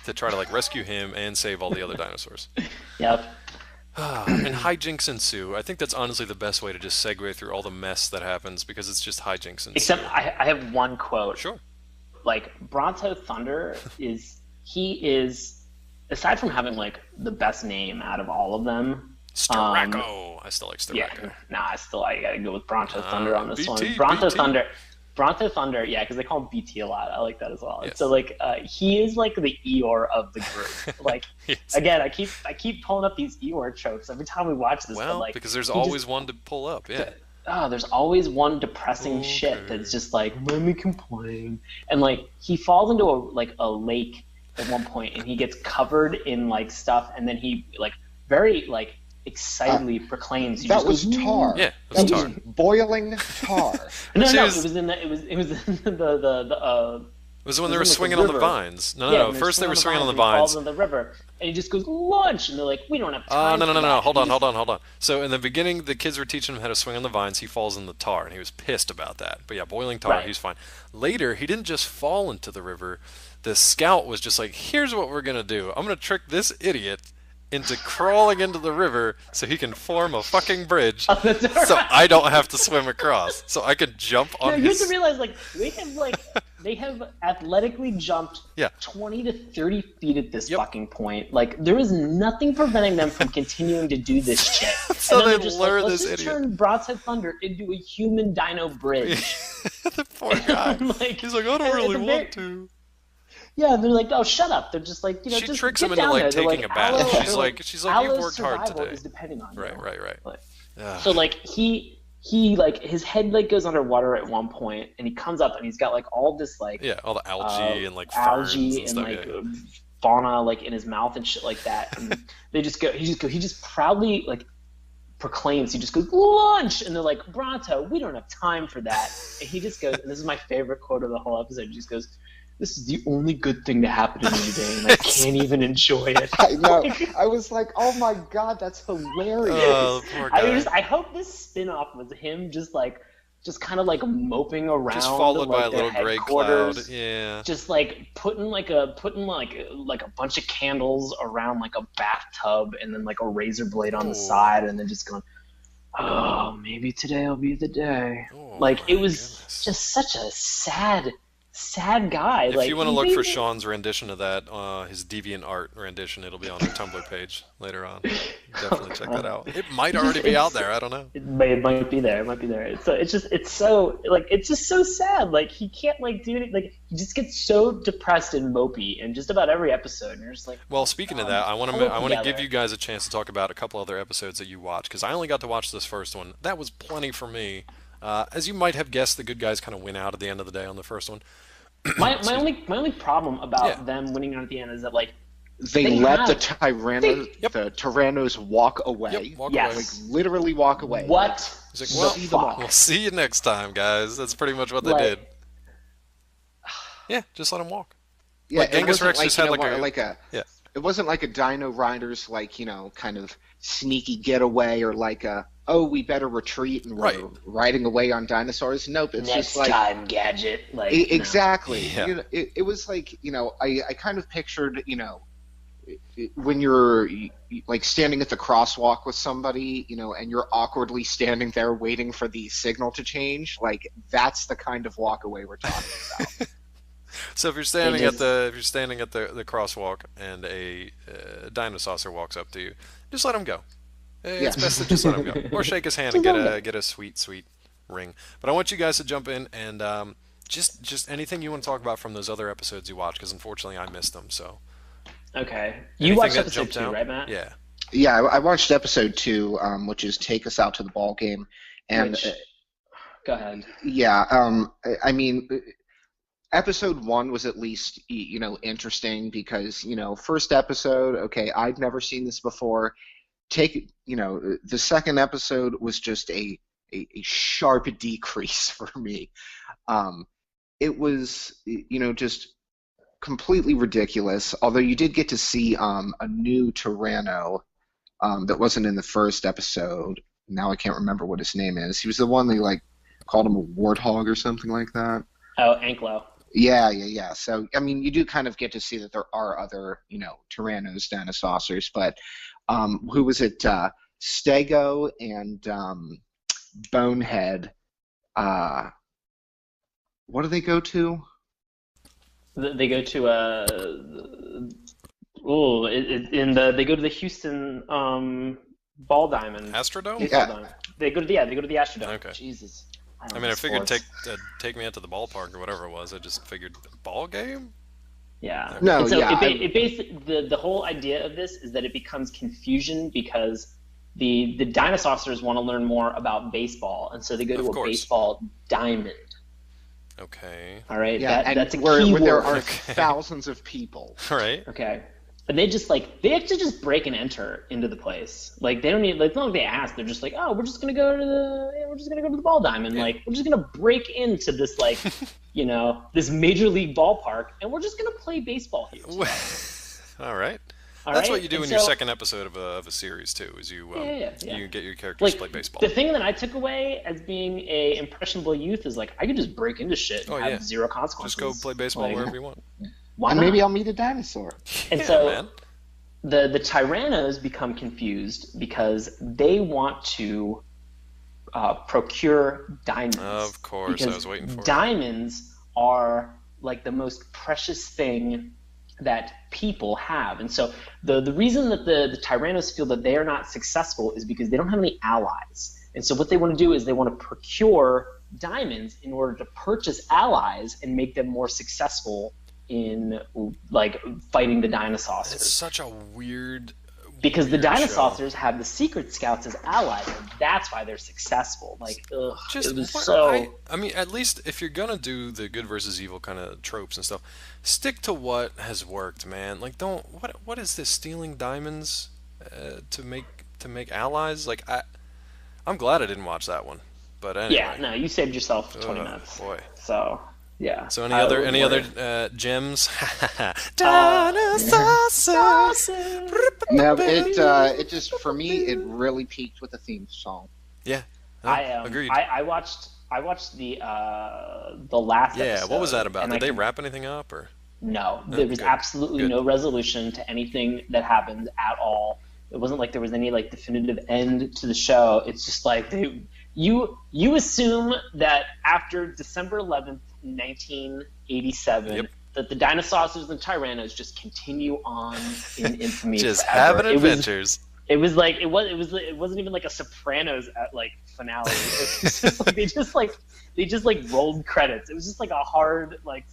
to try to like rescue him and save all the other dinosaurs. Yep. And hijinks ensue. I think that's honestly the best way to just segue through all the mess that happens because it's just hijinks ensue. Except I have one quote. Sure. Like, Bronto Thunder he is, aside from having like the best name out of all of them. Staracco. I still like Staracco. Yeah. Nah, I gotta go with Bronto Thunder on this one. BT. Bronto Thunder, yeah, because they call him BT a lot. I like that as well. Yes. So like, he is like the Eeyore of the group. Like, Yes. again, I keep pulling up these Eeyore tropes every time we watch this. Well, but, like, because there's always one to pull up. Yeah. There's always one depressing shit that's just like, let me complain. And like, he falls into a lake at one point, and he gets covered in like stuff, and then he like very like excitedly proclaims. That was tar. Yeah, it was that tar. was boiling tar. No, It it was was in the It was when they were like, swinging the on the river. vines. Yeah, No. when they're First they were swinging on the and he falls vines. in the river, and he just goes lunch, and they're like, we don't have Oh, time. no. for that. Hold on. So in the beginning, the kids were teaching him how to swing on the vines. He falls in the tar, and he was pissed about that. But yeah, boiling tar, Right. he's fine. Later, he didn't just fall into the river. The scout was just like, here's what we're going to do. I'm going to trick this idiot into crawling into the river so he can form a fucking bridge so I don't have to swim across. So I could jump on No, you have his... to realize, they have athletically jumped Yeah. 20 to 30 feet at this fucking point. Like, there is nothing preventing them from continuing to do this shit. So and then they they're just lure like, this let's just idiot. turn Broadside Thunder into a human dino bridge. The poor guy. Like, He's like, I don't at really the want to. Yeah, they're like, oh, shut up. They're just like, She just tricks get him into down like there. They're taking a bath. "Aloe," She's they're like, you've "Aloe's worked hard survival today. is depending on you. Right. Like, Ugh. so like he like his head like goes underwater at one point, and he comes up and he's got like all this like Yeah, all the algae and like ferns algae and and stuff. like yeah. fauna like in his mouth and shit like that. And he just proudly like proclaims, he just goes lunch, and they're like, Bronto, we don't have time for that. And he just goes, and this is my favorite quote of the whole episode. He just goes, this is the only good thing to happen to me today, and I can't even enjoy it. I know. I was like, oh my god, that's hilarious. Oh, the poor guy. I hope this spin-off was him just kind of like moping around, Just followed like, by a their little gray cloud. headquarters, Yeah. just like putting like a bunch of candles around like a bathtub, and then like a razor blade on the side, and then just going, oh, maybe today will be the day. Oh, like, it was goodness. just such a sad guy. If like, you want to he look for made- Sean's rendition of that, his DeviantArt rendition, it'll be on our Tumblr page later on. Definitely check that out. It might already be out there. I don't know. It might be there. It might be there. It's just so sad. Like, he can't like do anything. Like, he just gets so depressed and mopey in just about every episode. And you're just like, Well, speaking of that, I want pull it to give together. you guys a chance to talk about a couple other episodes that you watched because I only got to watch this first one. That was plenty for me. As you might have guessed, the good guys kind of win out at the end of the day on the first one. my only problem about Yeah. them winning out at the end is that like They They let have- the Tyrannos walk away. Yep, walk Yes. away. Like, literally walk away. what He's like, the well, fuck? we'll see you next time, guys. That's pretty much what they Like- did. Yeah, just let him walk. Yeah, Like, it Genghis wasn't Rex just had like a yeah. It wasn't like a Dino Riders kind of sneaky getaway or like a we better retreat and we're Right. riding away on dinosaurs. Nope, it's Next just like time, Gadget. Like, no. exactly. Yeah. You know, it was like I kind of pictured when you're like standing at the crosswalk with somebody and you're awkwardly standing there waiting for the signal to change. Like that's the kind of walk away we're talking about. So if you're standing just- at the crosswalk and a Dinosaucer walks up to you, just let him go. It's Yeah. best to just let him go, or shake his hand and get a sweet ring. But I want you guys to jump in and just anything you want to talk about from those other episodes you watched, because unfortunately I missed them. So Okay, you anything watched that episode jumped 2, out? right, Matt? Yeah. Yeah, I watched episode 2, which is Take Us Out to the Ball Game, and Which- Go ahead. yeah, I mean, episode 1 was at least interesting because first episode, okay, I'd never seen this before. The second episode was just a sharp decrease for me. It was just completely ridiculous. Although you did get to see a new Tyranno that wasn't in the first episode. Now I can't remember what his name is. He was the one they like called him a warthog or something like that. Oh, Anklo. Yeah. So, I mean, you do kind of get to see that there are other, Tyrannos, Dinosaucers, but who was it? Stego and Bonehead. What do they go to? They go to they go to the Houston Ball Diamond. Astrodome? Yeah. They go to the Astrodome. Okay. Jesus. I mean, I figured take me out to the ballpark or whatever it was. I just figured ball game. Yeah. Okay. No. So yeah. it basically the whole idea of this is that it becomes confusion because the Dinosaucers want to learn more about baseball, and so they go to a baseball diamond. Okay. All right. Yeah, that's a where key word. there are thousands of people. Right. Okay. And they have to just break and enter into the place. Like they don't need, like, it's not like they ask. They're just like, oh, we're just gonna go to the ball diamond. Yeah. Like we're just gonna break into this like, this major league ballpark, and we're just gonna play baseball here. All right. All That's right? what you do in your second episode of a series too. Is you get your characters to play baseball. The thing that I took away as being a impressionable youth is like I could just break into shit and have zero consequences. Just go play baseball wherever you want. Why and not? maybe I'll meet a dinosaur. And so the Tyrannos become confused because they want to procure diamonds. Of course, I was waiting for it. Diamonds are like the most precious thing that people have. And so the reason that the Tyrannos feel that they are not successful is because they don't have any allies. And so what they want to do is they want to procure diamonds in order to purchase allies and make them more successful in like fighting the Dinosaucers. It's such a weird because the Dinosaucers show. have the Secret Scouts as allies, and that's why they're successful. Like, just it was so. I mean, at least if you're gonna do the good versus evil kind of tropes and stuff, stick to what has worked, man. Like, don't what is this stealing diamonds to make allies? Like, I'm glad I didn't watch that one. But anyway. Yeah, no, you saved yourself 20 minutes. Boy. So. Yeah. So any other gems? Dinosaurs. No, it just for me it really peaked with the theme song. Yeah. Agreed. I watched the last episode. Yeah, what was that about? Did they wrap anything up or? No, there was absolutely no resolution to anything that happened at all. It wasn't like there was any like definitive end to the show. It's just like you assume that after December 11th, 1987, that the Dinosaurs and Tyrannos just continue on in infamy. Just forever. having adventures. It wasn't even like a Sopranos finale. It was just like they just rolled credits. It was just like a hard like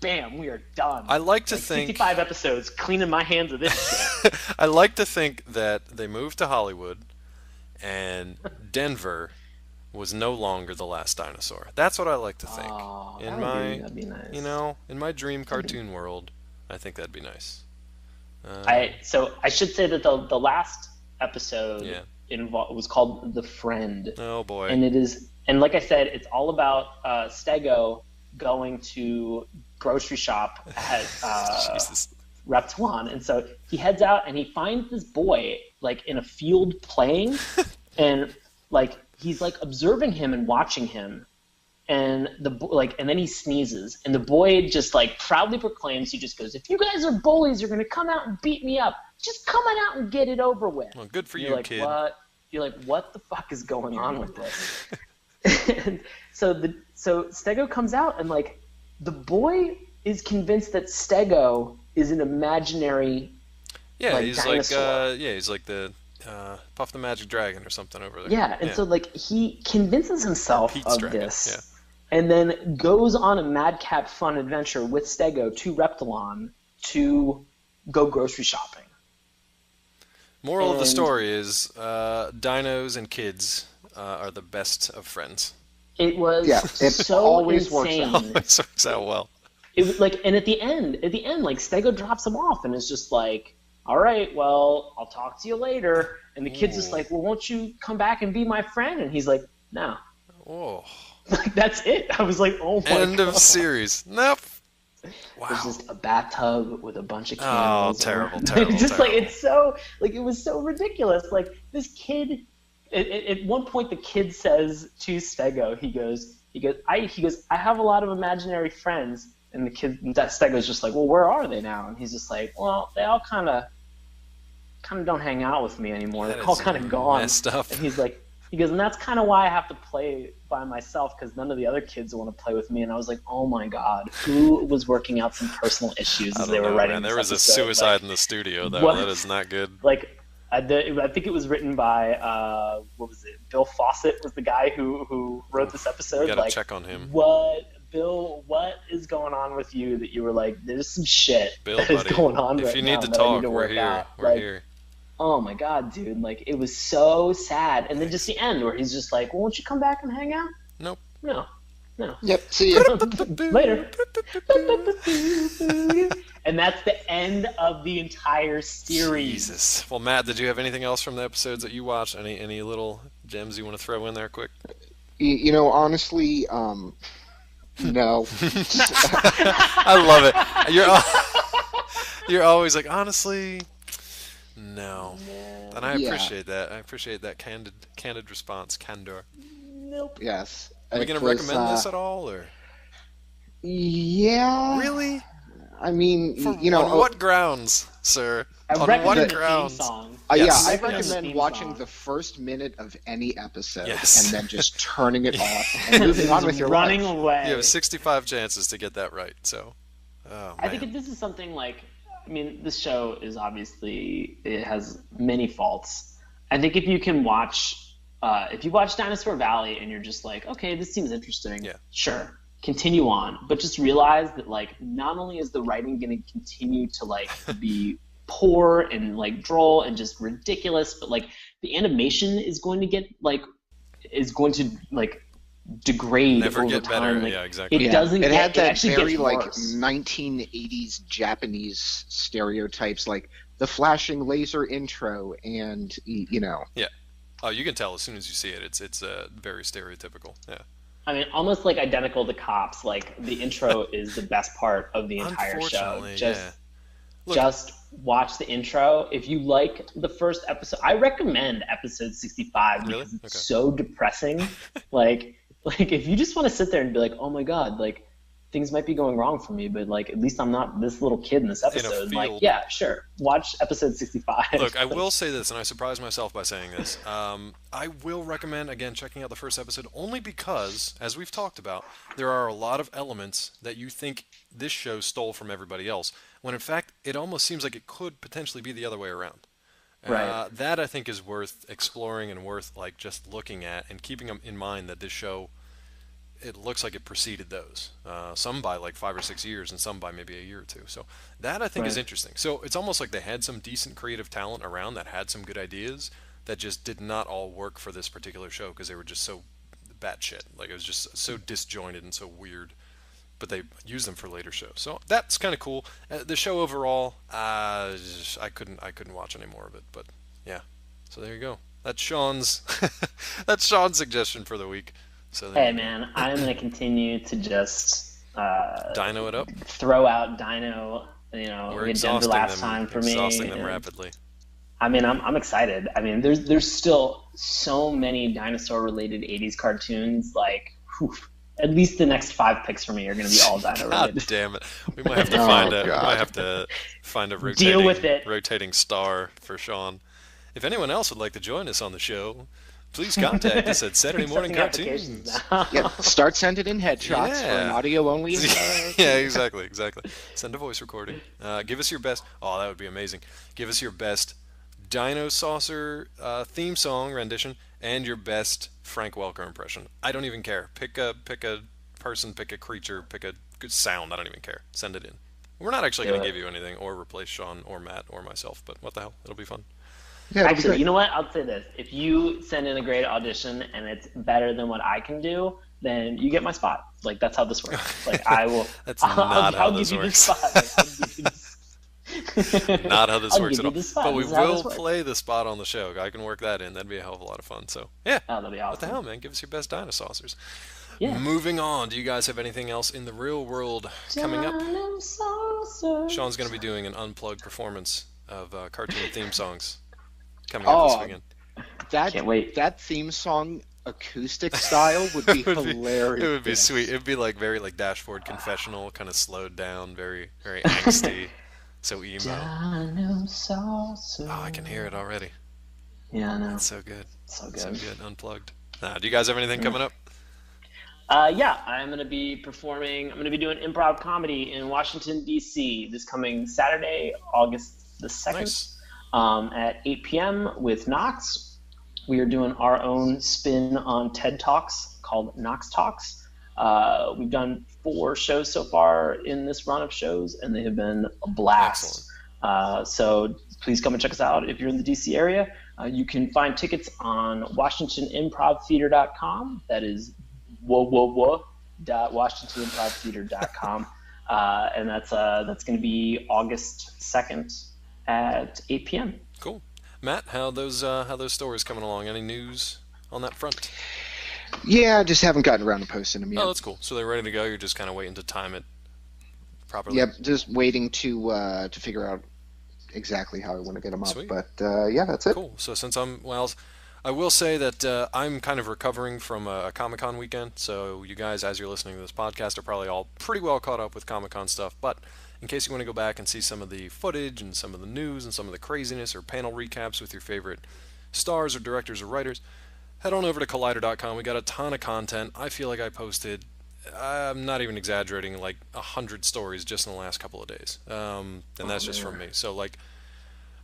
bam, we are done. I like to think 55 episodes cleaning my hands of this shit. I like to think that they moved to Hollywood and Denver was no longer the last dinosaur. That's what I like to think. That'd be nice. In my dream cartoon world, I think that'd be nice. So I should say that the last episode was called The Friend. Oh boy. And like I said, it's all about Stego going to grocery shop at Reptilon. And so he heads out and he finds this boy like in a field playing and like he's like observing him and watching him, and and then he sneezes, and the boy just like proudly proclaims, he just goes, "If you guys are bullies, you're gonna come out and beat me up. Just come on out and get it over with." Well, good for you, kid. What? You're like, what the fuck is going on with this? And so Stego comes out, and like the boy is convinced that Stego is an imaginary. Yeah, like, he's dinosaur. he's like the Puff the Magic Dragon or something over there. Yeah, and so like he convinces himself of Dragon. this, and then goes on a madcap fun adventure with Stego to Reptilon to go grocery shopping. Moral of the story is dinos and kids are the best of friends. It was it so always insane. Always works out well. It was like, and at the end, like Stego drops him off, and it's just like, all right, well, I'll talk to you later. And the kid's just like, well, won't you come back and be my friend? And he's like, no. Oh. Like, that's it. I was like, oh my God. End of series. Nope. Wow. There's just a bathtub with a bunch of candles. Oh, terrible. Just like, it's so, like, it was so ridiculous. Like, this kid, at one point the kid says to Stego, he goes, I have a lot of imaginary friends, and the kid, Stego's just like, well, where are they now? And he's just like, well, they all kind of don't hang out with me anymore. They're all kind of gone. Messed up. And he's like, he goes, and that's kind of why I have to play by myself, because none of the other kids want to play with me. And I was like, oh my god, who was working out some personal issues as they were writing this There was episode? a suicide in the studio, though. That is not good. Like, I think it was written by what was it? Bill Fawcett was the guy who wrote this episode. You gotta check on him. Bill, what is going on with you that you were like, there's some shit Bill, that is going on if right you need now to that I talk, need to we're work here. out. We're here. Oh my god, dude! Like, it was so sad. And then just the end where he's just like, well, won't you come back and hang out? Nope. No. Yep. See you later. And that's the end of the entire series. Jesus. Well, Matt, did you have anything else from the episodes that you watched? Any little gems you want to throw in there quick? Honestly, no. I love it. You're always like, honestly, no. And I appreciate that. I appreciate that candid response, candor. Nope. Yes. Are we going to recommend this at all, or? Yeah. Really? I mean, on what grounds, sir? On what grounds? Yes. I recommend watching the first minute of any episode and then just turning it off and moving on with your running life. away. You have 65 chances to get that right, so. I think this is something like, I mean, this show is obviously, it has many faults. I think if you can watch, if you watch Dinosaur Valley and you're just like, okay, this seems interesting, sure, continue on. But just realize that, like, not only is the writing going to continue to, like, be poor and, like, droll and just ridiculous, but, like, the animation is going to get, like, degrade Never over get time. better. Like, yeah, exactly. It doesn't. It had that very like worse. 1980s Japanese stereotypes, like the flashing laser intro, and Yeah. Oh, you can tell as soon as you see it. It's very stereotypical. Yeah. I mean, almost like identical to Cops. Like, the intro is the best part of the entire show. Just watch the intro. If you like the first episode, I recommend episode 65 because it's so depressing. like if you just want to sit there and be like, oh my god, like, things might be going wrong for me, but, like, at least I'm not this little kid in this episode. Like, yeah, sure, watch episode 65. Look, I will say this, and I surprised myself by saying this. I will recommend, again, checking out the first episode, only because, as we've talked about, there are a lot of elements that you think this show stole from everybody else, when in fact it almost seems like it could potentially be the other way around. Right. That, I think, is worth exploring and worth, like, just looking at and keeping in mind that this show, it looks like it preceded those. Some by like 5 or 6 years, and some by maybe a year or two. So that, I think, is interesting. So it's almost like they had some decent creative talent around that had some good ideas that just did not all work for this particular show because they were just so batshit. Like, it was just so disjointed and so weird. But they used them for later shows. So that's kind of cool. The show overall, I couldn't watch any more of it. But yeah, so there you go. That's Sean's suggestion for the week. So hey man, I'm gonna continue to just Dino it up. Throw out Dino. We're we Denver last time for me. Exhausting them rapidly. I mean, I'm excited. I mean, there's still so many dinosaur-related '80s cartoons. Like, at least the next 5 picks for me are going to be all dino-related. God damn it! We might have to find a rotating star for Sean. If anyone else would like to join us on the show, please contact us at Saturday Mourning Cartoons. Start sending in headshots for an audio only. Yeah, exactly. Send a voice recording. Give us your best. Oh, that would be amazing. Give us your best Dinosaucer theme song rendition and your best Frank Welker impression. I don't even care. Pick a person, pick a creature, pick a good sound. I don't even care. Send it in. We're not actually going to give you anything or replace Sean or Matt or myself, but what the hell? It'll be fun. Yeah, actually, you know what? I'll say this. If you send in a great audition and it's better than what I can do, then you get my spot. Like, that's how this works. Like, I will. I'll give you the spot. Not how this works at all. But we will play the spot on the show. I can work that in. That'd be a hell of a lot of fun. So, yeah. Oh, that'd be awesome. What the hell, man? Give us your best Dinosaurs. Yeah. Moving on. Do you guys have anything else in the real world coming up? Sean's going to be doing an unplugged performance of cartoon theme songs coming up this weekend. Can't wait. That theme song acoustic style would be hilarious. It would be sweet. It'd be like very like Dashboard Confessional, kind of slowed down, very very angsty, so emo. Dinosaurs. Oh, I can hear it already. Yeah, I know. That's so good. So good. So good. Unplugged. Do you guys have anything coming up? Yeah, I'm going to be performing. I'm going to be doing improv comedy in Washington, D.C. this coming Saturday, August the 2nd, Nice. At 8 p.m. with Knox. We are doing our own spin on TED Talks called Knox Talks. We've done 4 shows so far in this run of shows, and they have been a blast. So please come and check us out if you're in the D.C. area. You can find tickets on WashingtonImprovTheater.com. That is www.WashingtonImprovTheater.com. And that's going to be August 2nd at 8 p.m. Cool. Matt, how those stories coming along? Any news on that front? Yeah, I just haven't gotten around to posting them yet. Oh, that's cool. So they're ready to go. You're just kind of waiting to time it properly. Yep, just waiting to figure out exactly how I want to get them up. Sweet. But yeah, that's it. Cool. So since I will say that I'm kind of recovering from a Comic-Con weekend, so you guys, as you're listening to this podcast, are probably all pretty well caught up with Comic-Con stuff, but in case you want to go back and see some of the footage and some of the news and some of the craziness or panel recaps with your favorite stars or directors or writers, head on over to Collider.com. We got a ton of content. I feel like I posted, I'm not even exaggerating, like 100 stories just in the last couple of days, and that's just from me. So like,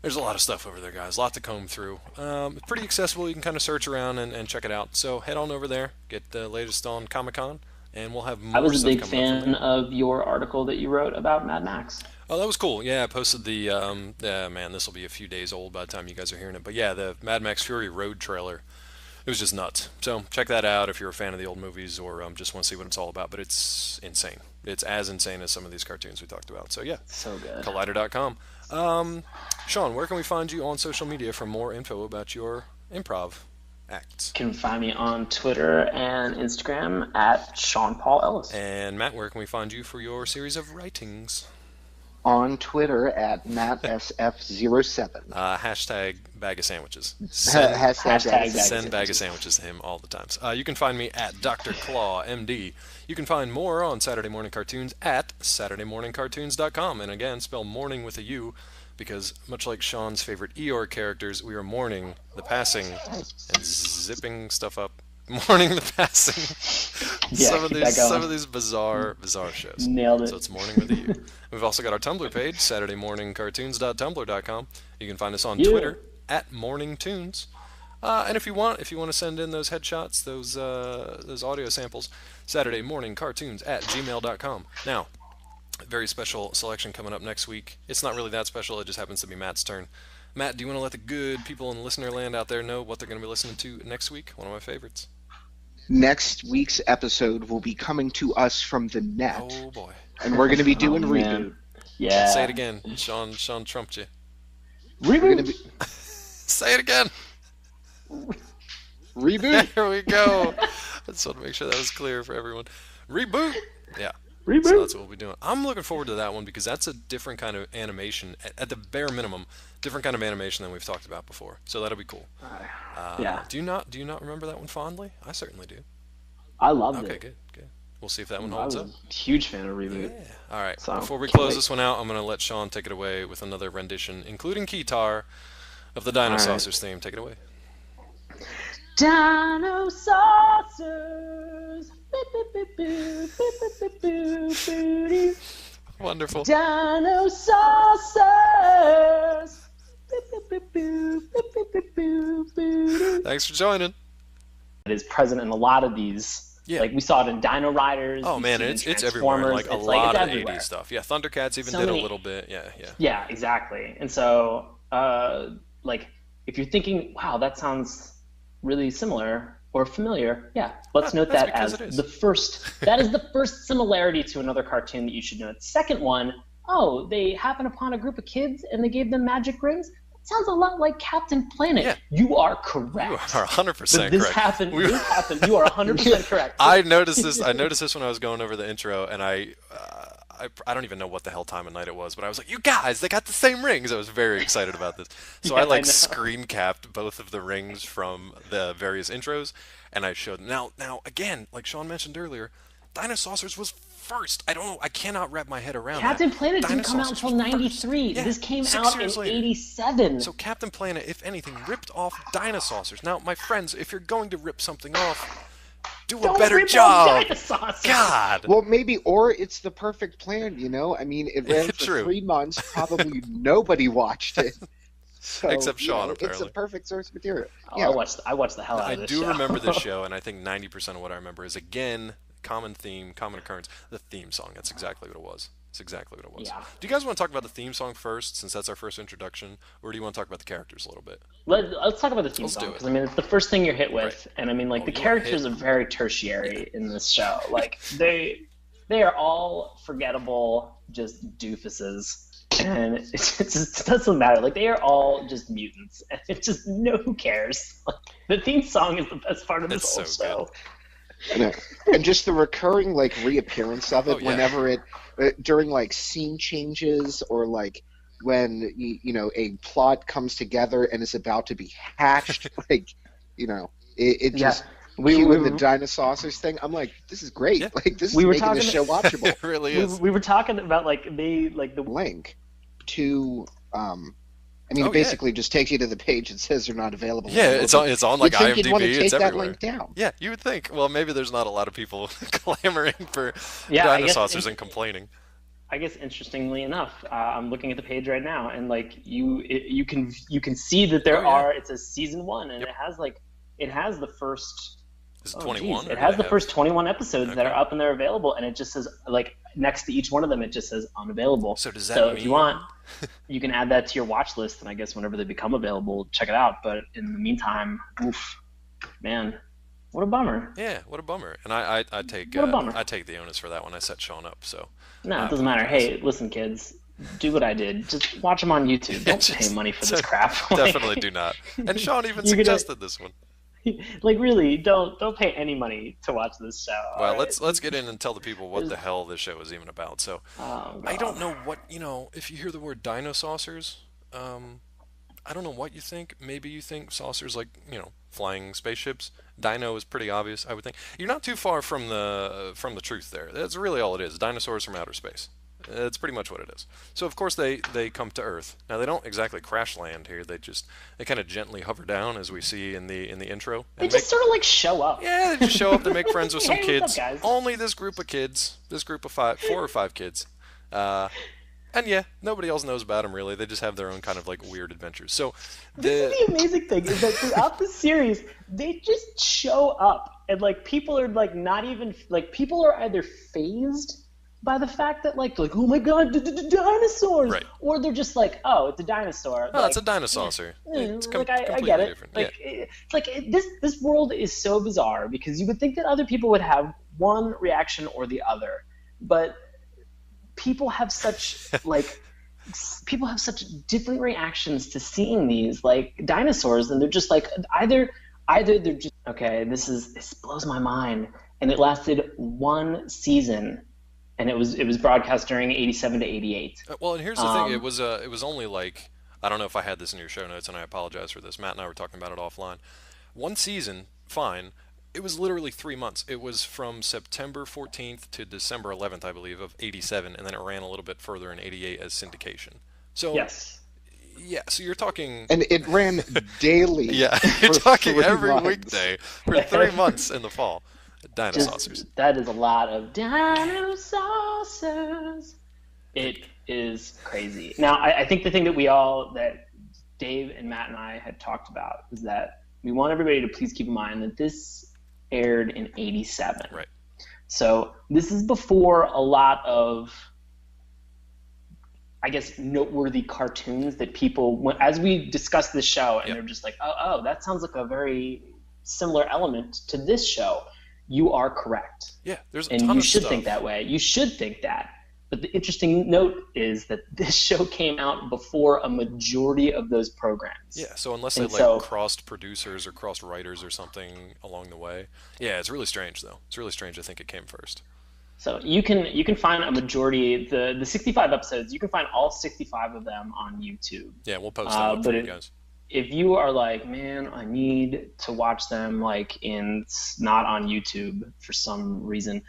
there's a lot of stuff over there, guys. A lot to comb through. It's pretty accessible. You can kind of search around and check it out. So head on over there, get the latest on Comic-Con, and we'll have more I was a big stuff coming up from fan there. of your article that you wrote about Mad Max. Oh, that was cool. Yeah, I posted the, man, this will be a few days old by the time you guys are hearing it. But yeah, the Mad Max Fury Road trailer. It was just nuts. So check that out if you're a fan of the old movies or just want to see what it's all about. But it's insane. It's as insane as some of these cartoons we talked about. So yeah, So good. Collider.com. Sean, where can we find you on social media for more info about your improv acts? You can find me on Twitter and Instagram at Sean Paul Ellis. And Matt, where can we find you for your series of writings? On Twitter at MattSF07. Hashtag bag of sandwiches. Hashtag Send bag of sandwiches to him all the times. You can find me at Dr. Claw, MD. You can find more on Saturday Mourning Cartoons at SaturdayMourningCartoons.com. And again, spell morning with a U, because much like Sean's favorite Eeyore characters, we are mourning the passing and zipping stuff up. Mourning the passing. Yeah, some of these bizarre shows. Nailed it. So it's morning with a U. We've also got our Tumblr page, SaturdayMourningCartoons.tumblr.com. You can find us on Twitter at MorningTunes. And if you want to send in those headshots, those audio samples, SaturdayMourningCartoons at gmail.com. Now, a very special selection coming up next week. It's not really that special. It just happens to be Matt's turn. Matt, do you want to let the good people in listener land out there know what they're going to be listening to next week? One of my favorites. Next week's episode will be coming to us from the net. Oh boy. And we're going to be doing Reboot. Man. Yeah. Say it again. Sean trumped you. We're going to be Say it again. Reboot. Here we go. I just want to make sure that was clear for everyone. Reboot. Yeah. Reboot. So that's what we'll be doing. I'm looking forward to that one because that's a different kind of animation. At the bare minimum, different kind of animation than we've talked about before. So that'll be cool. Yeah. Do you not remember that one fondly? I certainly do. I loved Okay, it. good. We'll see if that one I holds was up. a huge fan of Reboot. Yeah. All right. So, Before we can't close wait. this one out, I'm going to let Sean take it away with another rendition, including Keytar, of the Dinosaucers theme. Take it away. Dinosaucers. Wonderful. Dinosaurs. Thanks for joining. It is present in a lot of these. Yeah. Like we saw it in Dino Riders. Oh we man, see it in it's everywhere. Like Transformers. a lot it's of everywhere. 80s stuff. Yeah, Thundercats even So did many- a little bit. Yeah. Yeah, exactly. And so, like, if you're thinking, wow, that sounds really similar or familiar, yeah, let's note that's that because as it is. the first. That is the first similarity to another cartoon that you should know. The second one, oh, they happened upon a group of kids and they gave them magic rings. That sounds a lot like Captain Planet. Yeah. You are correct. You are 100% But correct. this happened. This happened. You are 100% correct. I noticed this when I was going over the intro, and I don't even know what the hell time of night it was, but I was like, you guys, they got the same rings. I was very excited about this. So Yeah, I I like know. screen capped both of the rings from the various intros, and I showed them. Now again, like Sean mentioned earlier, Dinosaucers was first. I don't know. I cannot wrap my head around that. Captain Planet didn't come out Dinosaurs until was first. '93. Yeah, This came 6 out in years later. '87. So Captain Planet, if anything, ripped off Dinosaurs. Now, my friends, if you're going to rip something off, do a Don't better rip job. off Dinosaurs. God. Well, maybe, or it's the perfect plan, you know? I mean, it ran for True. 3 months. Probably nobody watched it. So, Except Sean, It's apparently. a perfect source material. Oh, Yeah. I watched the hell out I of this do show. remember this show, and I think 90% of what I remember is, again, common theme, common occurrence, the theme song. That's exactly what it was. It's exactly what it was. Yeah. Do you guys want to talk about the theme song first, since that's our first introduction, or do you want to talk about the characters a little bit? Let's talk about the theme Let's do song it. because I mean it's the first thing you're hit with, Right. and I mean like Oh, the you are characters hit. are very tertiary in this show. Like they are all forgettable, just doofuses, and it doesn't matter. Like they are all just mutants, and it's just who cares. Like, the theme song is the best part of this It's whole so show. And just the recurring, like, reappearance of it Oh, yeah. whenever it, during, like, scene changes or, like, when, a plot comes together and is about to be hatched, like, it Yeah. just... We Cueing the Dinosaucers thing, I'm like, this is great. Yeah. Like, this is We were making this show talking- watchable. It really is. we were talking about like the Link to, I mean, Oh, yeah. it basically just takes you to the page and says they're not available. Yeah, it's on like You'd think you'd want to IMDb. take It's that everywhere. link down. Yeah, you would think. Well, maybe there's not a lot of people clamoring for Yeah, I guess Dinosaurs and complaining. I guess interestingly enough, I'm looking at the page right now, and like you can see that there Oh, yeah. are. It says season 1, and it has the first. Is it Oh, 21? geez. or It do has they the have- first 21 episodes that Okay. are up and they're available, and it just says like next to each one of them, it just says unavailable. So does that So mean... if you want, you can add that to your watch list, and I guess whenever they become available, check it out. But in the meantime, oof, man, what a bummer. Yeah, what a bummer. And I take What a bummer. I take the onus for that one. I set Sean up, so... No, it doesn't matter. Hey, listen, kids, do what I did. Just watch them on YouTube. Don't Just- pay money for this crap. Definitely do not. And Sean even You're gonna- suggested this one. Like really, don't pay any money to watch this show. Well, alright? let's get in and tell the people what the hell this show is even about. So, Oh, I don't God. know what, if you hear the word Dinosaucers, I don't know what you think. Maybe you think saucers like, flying spaceships. Dino is pretty obvious, I would think. You're not too far from the truth there. That's really all it is. Dinosaurs from outer space. That's pretty much what it is. So of course they come to Earth. Now they don't exactly crash land here. They kind of gently hover down, as we see in the intro. They and just sort of like show up. yeah, they just show up to make friends with some Hey, what's kids. up, guys? Only this group of kids. This group of 4 or 5 kids. And yeah, nobody else knows about them really. They just have their own kind of like weird adventures. So This is the amazing thing is that throughout the series, they just show up, and like people are like not even like people are either phased by the fact that like oh my god, dinosaurs, Right. or they're just like, oh, it's a dinosaur. oh, like, it's a Dinosaucer. It's like I completely get it. different. Like it's like this world is so bizarre because you would think that other people would have one reaction or the other, but people have such different reactions to seeing these like dinosaurs, and they're just like either they're just okay. This blows my mind, and it lasted 1 season. And it was broadcast during '87 to '88. Well, and here's the thing. It was only like, I don't know if I had this in your show notes, and I apologize for this. Matt and I were talking about it offline. 1 season, fine. It was literally 3 months. It was from September 14th to December 11th, I believe, of '87, and then it ran a little bit further in '88 as syndication. So Yes. yeah, so you're talking. And it ran daily. Yeah, you're for talking 3 every months. weekday for 3 months in the fall. Dinosaurs. Just, that is a lot of dinosaurs. It is crazy. Now, I think the thing that Dave and Matt and I had talked about is that we want everybody to please keep in mind that this aired in '87. Right. So this is before a lot of, I guess, noteworthy cartoons that people, as we discuss this show, and Yep. they're just like, oh, that sounds like a very similar element to this show. You are correct. Yeah, there's a And ton you of should stuff. think that way. You should think that. But the interesting note is that this show came out before a majority of those programs. Yeah, so unless they And like so- crossed producers or crossed writers or something along the way. Yeah, it's really strange though. It's really strange to think it came first. So you can find a majority, the 65 episodes, you can find all 65 of them on YouTube. Yeah, we'll post that up for you guys. If you are like, man, I need to watch them like not on YouTube for some reason,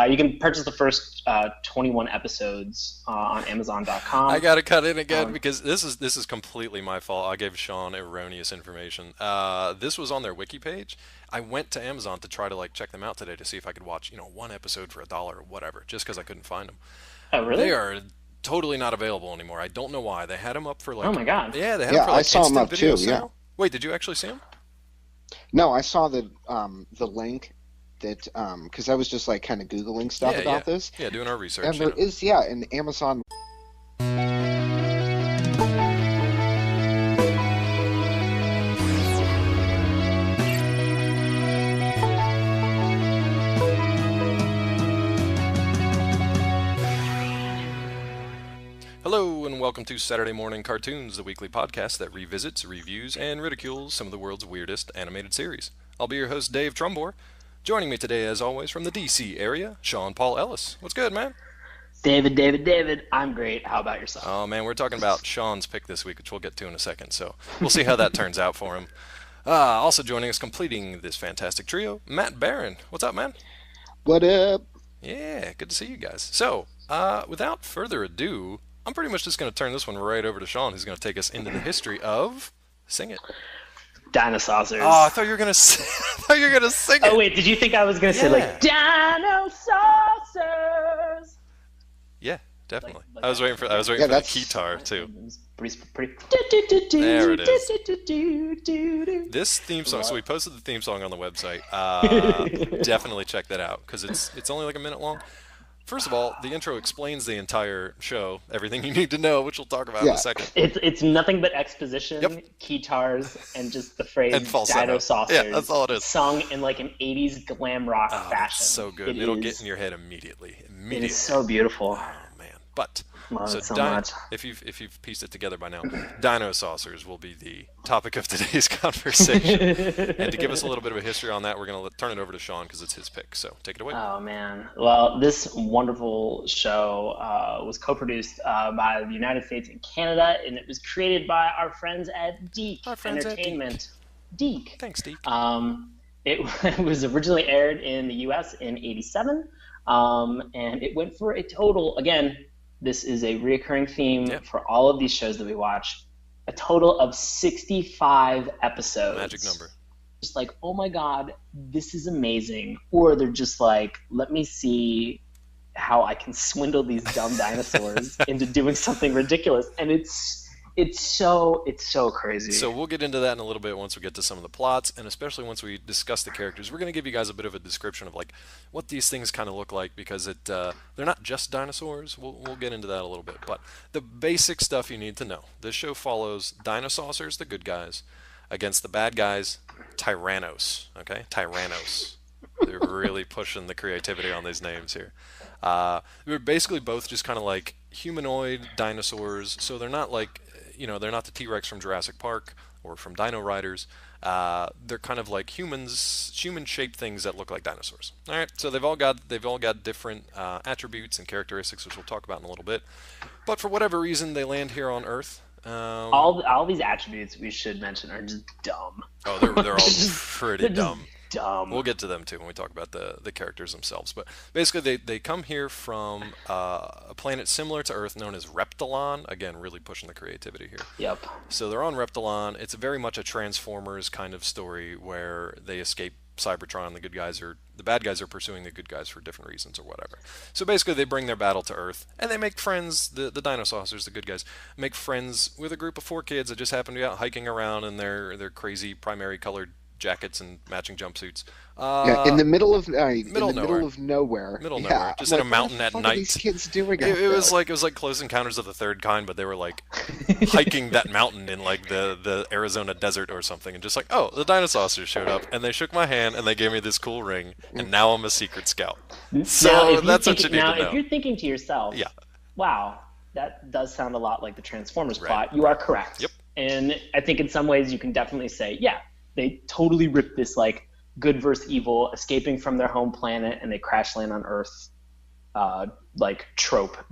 you can purchase the first 21 episodes on Amazon.com. I gotta cut in again because this is completely my fault. I gave Sean erroneous information. This was on their wiki page. I went to Amazon to try to like check them out today to see if I could watch one episode for $1 or whatever, just because I couldn't find them. Oh, really? They are totally not available anymore. I don't know why. They had them up for like. Oh my god. Yeah, they had them for like I saw them up video too. sale. Yeah. Wait, did you actually see them? No, I saw the link that because I was just like kind of googling stuff about this. Yeah, doing our research. And there is an Amazon. Hello and welcome to Saturday Mourning Cartoons, the weekly podcast that revisits, reviews, and ridicules some of the world's weirdest animated series. I'll be your host, Dave Trumbore. Joining me today, as always, from the DC area, Sean Paul Ellis. What's good, man? David. I'm great. How about yourself? Oh, man, we're talking about Sean's pick this week, which we'll get to in a second, so we'll see how that turns out for him. Also joining us, completing this fantastic trio, Matt Barron. What's up, man? What up? Yeah, good to see you guys. So, without further ado, I'm pretty much just going to turn this one right over to Sean, who's going to take us into the history of... Sing it. Dinosaurs. Oh, I thought you were going to sing it. Oh, wait, did you think I was going to say, like, Dinosaurs? Yeah, definitely. Like I was waiting for the guitar, too. Pretty. There it is. This theme song, so we posted the theme song on the website. Definitely check that out, because it's only like a minute long. First of all, the intro explains the entire show, everything you need to know, which we'll talk about in a second. It's nothing but exposition, guitars, and just the phrase Dinosaucers. Yeah, that's all it is. Sung in like an 80s glam rock fashion. It's so good. It'll get in your head immediately. It is so beautiful. Oh, man. But, much. If you've pieced it together by now, Dinosaurs will be the topic of today's conversation. And to give us a little bit of a history on that, we're going to turn it over to Sean because it's his pick. So take it away. Oh, man. Well, this wonderful show was co-produced by the United States and Canada, and it was created by our friends at DiC Entertainment. DiC. Thanks, DiC. It was originally aired in the U.S. in '87, and it went for a total, again, this is a reoccurring theme for all of these shows that we watch, a total of 65 episodes. Magic number. Just like, oh my god, this is amazing. Or they're just like, let me see how I can swindle these dumb dinosaurs into doing something ridiculous. And it's so crazy. So we'll get into that in a little bit once we get to some of the plots, and especially once we discuss the characters. We're going to give you guys a bit of a description of like what these things kind of look like, because they're not just dinosaurs. We'll get into that a little bit, but the basic stuff you need to know. This show follows Dinosaucers, the good guys, against the bad guys, Tyrannos. Okay, Tyrannos. They're really pushing the creativity on these names here. They're basically both just kind of like humanoid dinosaurs, so they're not like, they're not the T-Rex from Jurassic Park or from Dino Riders. They're kind of like human-shaped things that look like dinosaurs. All right, so they've all got different attributes and characteristics, which we'll talk about in a little bit. But for whatever reason, they land here on Earth. All these attributes we should mention are just dumb. Oh, they're all pretty dumb. Dumb. We'll get to them too when we talk about the characters themselves. But basically, they come here from a planet similar to Earth known as Reptilon. Again, really pushing the creativity here. Yep. So they're on Reptilon. It's very much a Transformers kind of story where they escape Cybertron. The bad guys are pursuing the good guys for different reasons or whatever. So basically, they bring their battle to Earth, and they make friends. The Dinosaurs, the good guys, make friends with a group of 4 kids that just happen to be out hiking around in their crazy primary colored jackets and matching jumpsuits. In the middle of nowhere. Middle nowhere, just in a mountain at night. What are these kids doing? It was like Close Encounters of the Third Kind, but they were like hiking that mountain in like the Arizona desert or something, and just like, oh, the Dinosaurs showed up, and they shook my hand, and they gave me this cool ring, and now I'm a secret scout. So that's what you need to know. Now, if you're thinking to yourself, wow, that does sound a lot like the Transformers plot, you are correct. Yep. And I think in some ways you can definitely say, yeah, they totally ripped this like good versus evil, escaping from their home planet, and they crash land on Earth like trope that